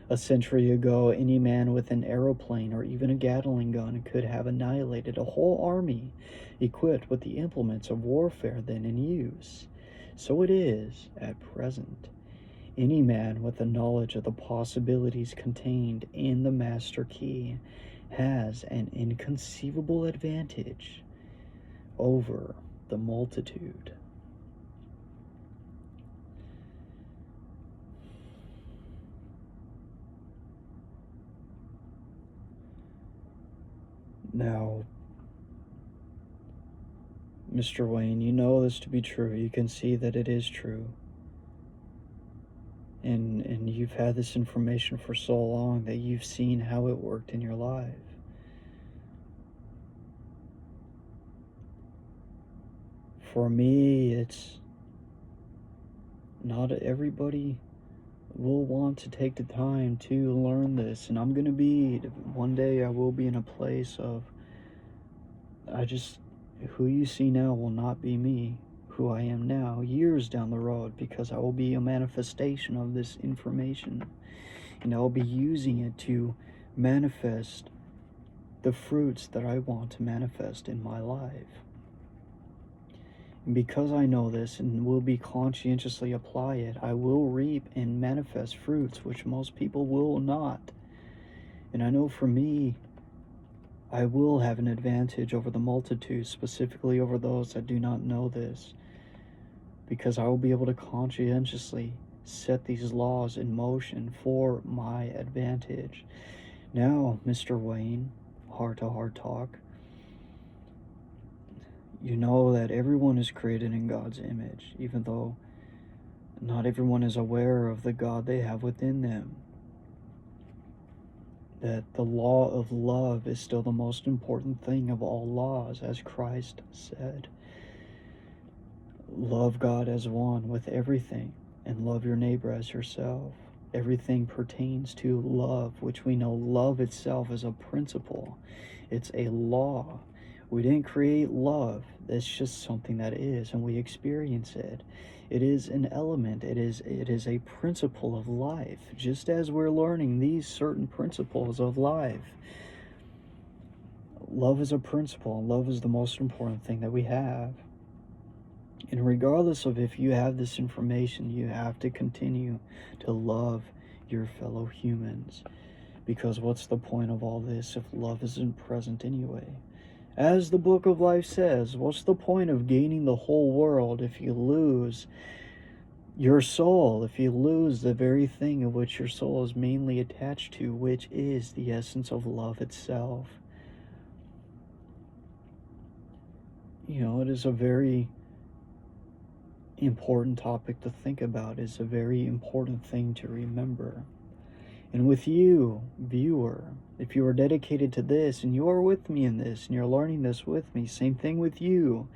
A century ago, any man with an aeroplane or even a Gatling gun could have annihilated a whole army equipped with the implements of warfare then in use. So it is at present. Any man with the knowledge of the possibilities contained in the master key has an inconceivable advantage over the multitude. Now, Mr. Wayne, you know this to be true. You can see that it is true. And you've had this information for so long that you've seen how it worked in your life. For me, it's not everybody will want to take the time to learn this. And one day I will be in a place of, who you see now will not be me, who I am now, years down the road, because I will be a manifestation of this information. And I'll be using it to manifest the fruits that I want to manifest in my life. And because I know this and will be conscientiously apply it, I will reap and manifest fruits which most people will not. And I know for me, I will have an advantage over the multitude, specifically over those that do not know this, because I will be able to conscientiously set these laws in motion for my advantage. Now, Mr. Wayne, heart-to-heart talk, you know that everyone is created in God's image, even though not everyone is aware of the God they have within them. That the law of love is still the most important thing of all laws, as Christ said. Love God as one with everything, and love your neighbor as yourself. Everything pertains to love, which we know love itself is a principle. It's a law. We didn't create love. It's just something that is, and we experience it. It is an element. It is a principle of life, just as we're learning these certain principles of life. Love is a principle. Love is the most important thing that we have. And regardless of if you have this information, you have to continue to love your fellow humans. Because what's the point of all this if love isn't present anyway? As the Book of Life says, what's the point of gaining the whole world if you lose your soul, if you lose the very thing of which your soul is mainly attached to, which is the essence of love itself? You know, it is a very important topic to think about, is a very important thing to remember. And with you, viewer, if you are dedicated to this and you are with me in this and you're learning this with me, same thing with you.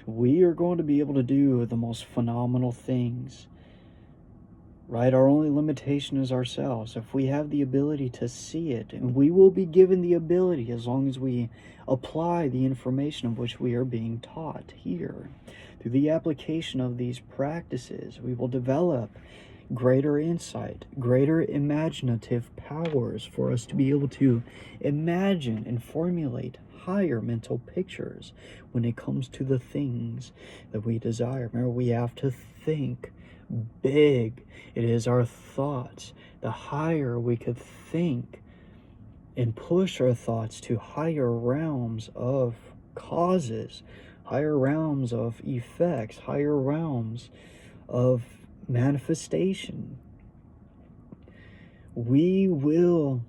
We are going to be able to do the most phenomenal things. Right? Our only limitation is ourselves. If we have the ability to see it, and we will be given the ability as long as we apply the information of which we are being taught here. Through the application of these practices, we will develop greater insight, greater imaginative powers for us to be able to imagine and formulate higher mental pictures when it comes to the things that we desire. Remember, we have to think big. It is our thoughts. The higher we could think and push our thoughts to higher realms of causes, higher realms of effects, higher realms of manifestation, we will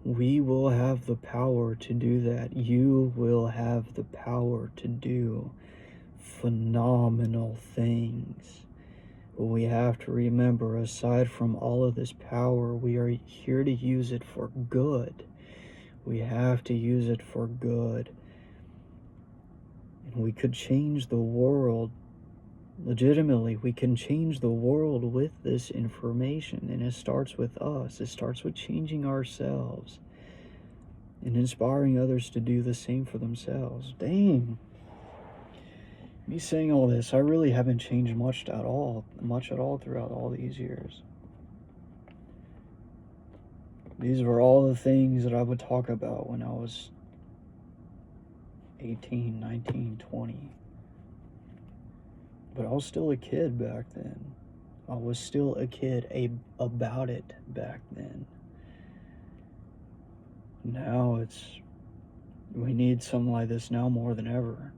we will have the power to do that. You will have the power to do phenomenal things. But we have to remember, aside from all of this power, we are here to use it for good. We have to use it for good. And we could change the world. Legitimately, we can change the world with this information. And it starts with us. It starts with changing ourselves and inspiring others to do the same for themselves. Dang. Me saying all this, I really haven't changed much at all throughout all these years. These were all the things that I would talk about when I was 18, 19, 20. But I was still a kid back then. I was still a kid about it back then. Now we need something like this now more than ever.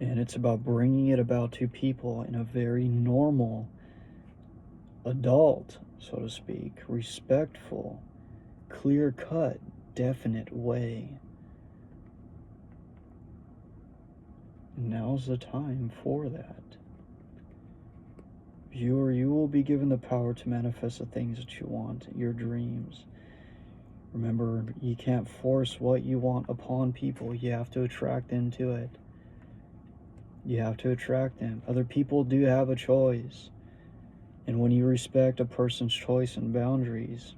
And it's about bringing it about to people in a very normal, adult, so to speak, respectful, clear-cut, definite way. And now's the time for that. Viewer, you will be given the power to manifest the things that you want, your dreams. Remember, you can't force what you want upon people. You have to attract them to it. You have to attract them. Other people do have a choice. And when you respect a person's choice and boundaries,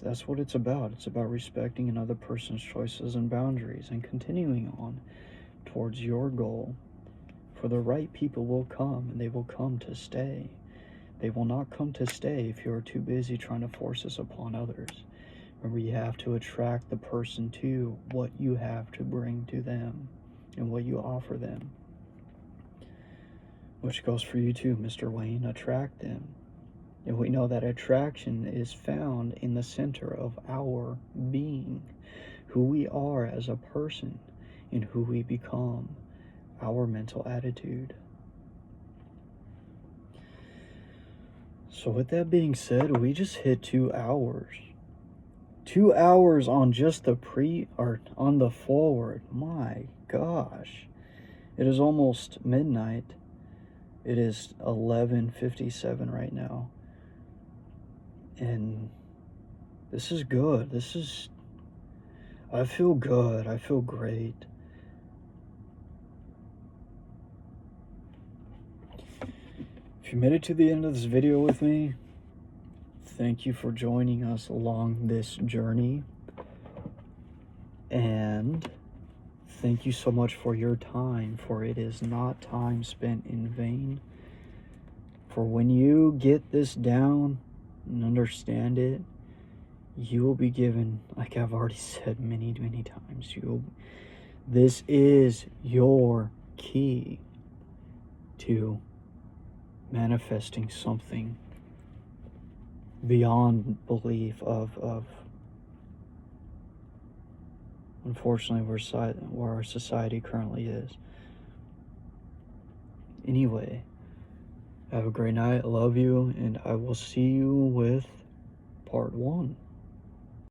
that's what it's about. It's about respecting another person's choices and boundaries and continuing on towards your goal. For the right people will come, and they will come to stay. They will not come to stay if you're too busy trying to force this upon others. Remember, you have to attract the person to what you have to bring to them and what you offer them. Which goes for you too, Mr. Wayne. Attract them. And we know that attraction is found in the center of our being, who we are as a person and who we become, our mental attitude. So with that being said, we just hit 2 hours. 2 hours on just on the forward. My gosh. It is almost midnight. It is 11:57 right now. And this is good. I feel good. I feel great. If you made it to the end of this video with me, thank you for joining us along this journey. And thank you so much for your time, for it is not time spent in vain. For when you get this down and understand it, you will be given, like I've already said many, many times, this is your key to manifesting something beyond belief of unfortunately where our society currently is. Anyway, have a great night. I love you, and I will see you with part 1.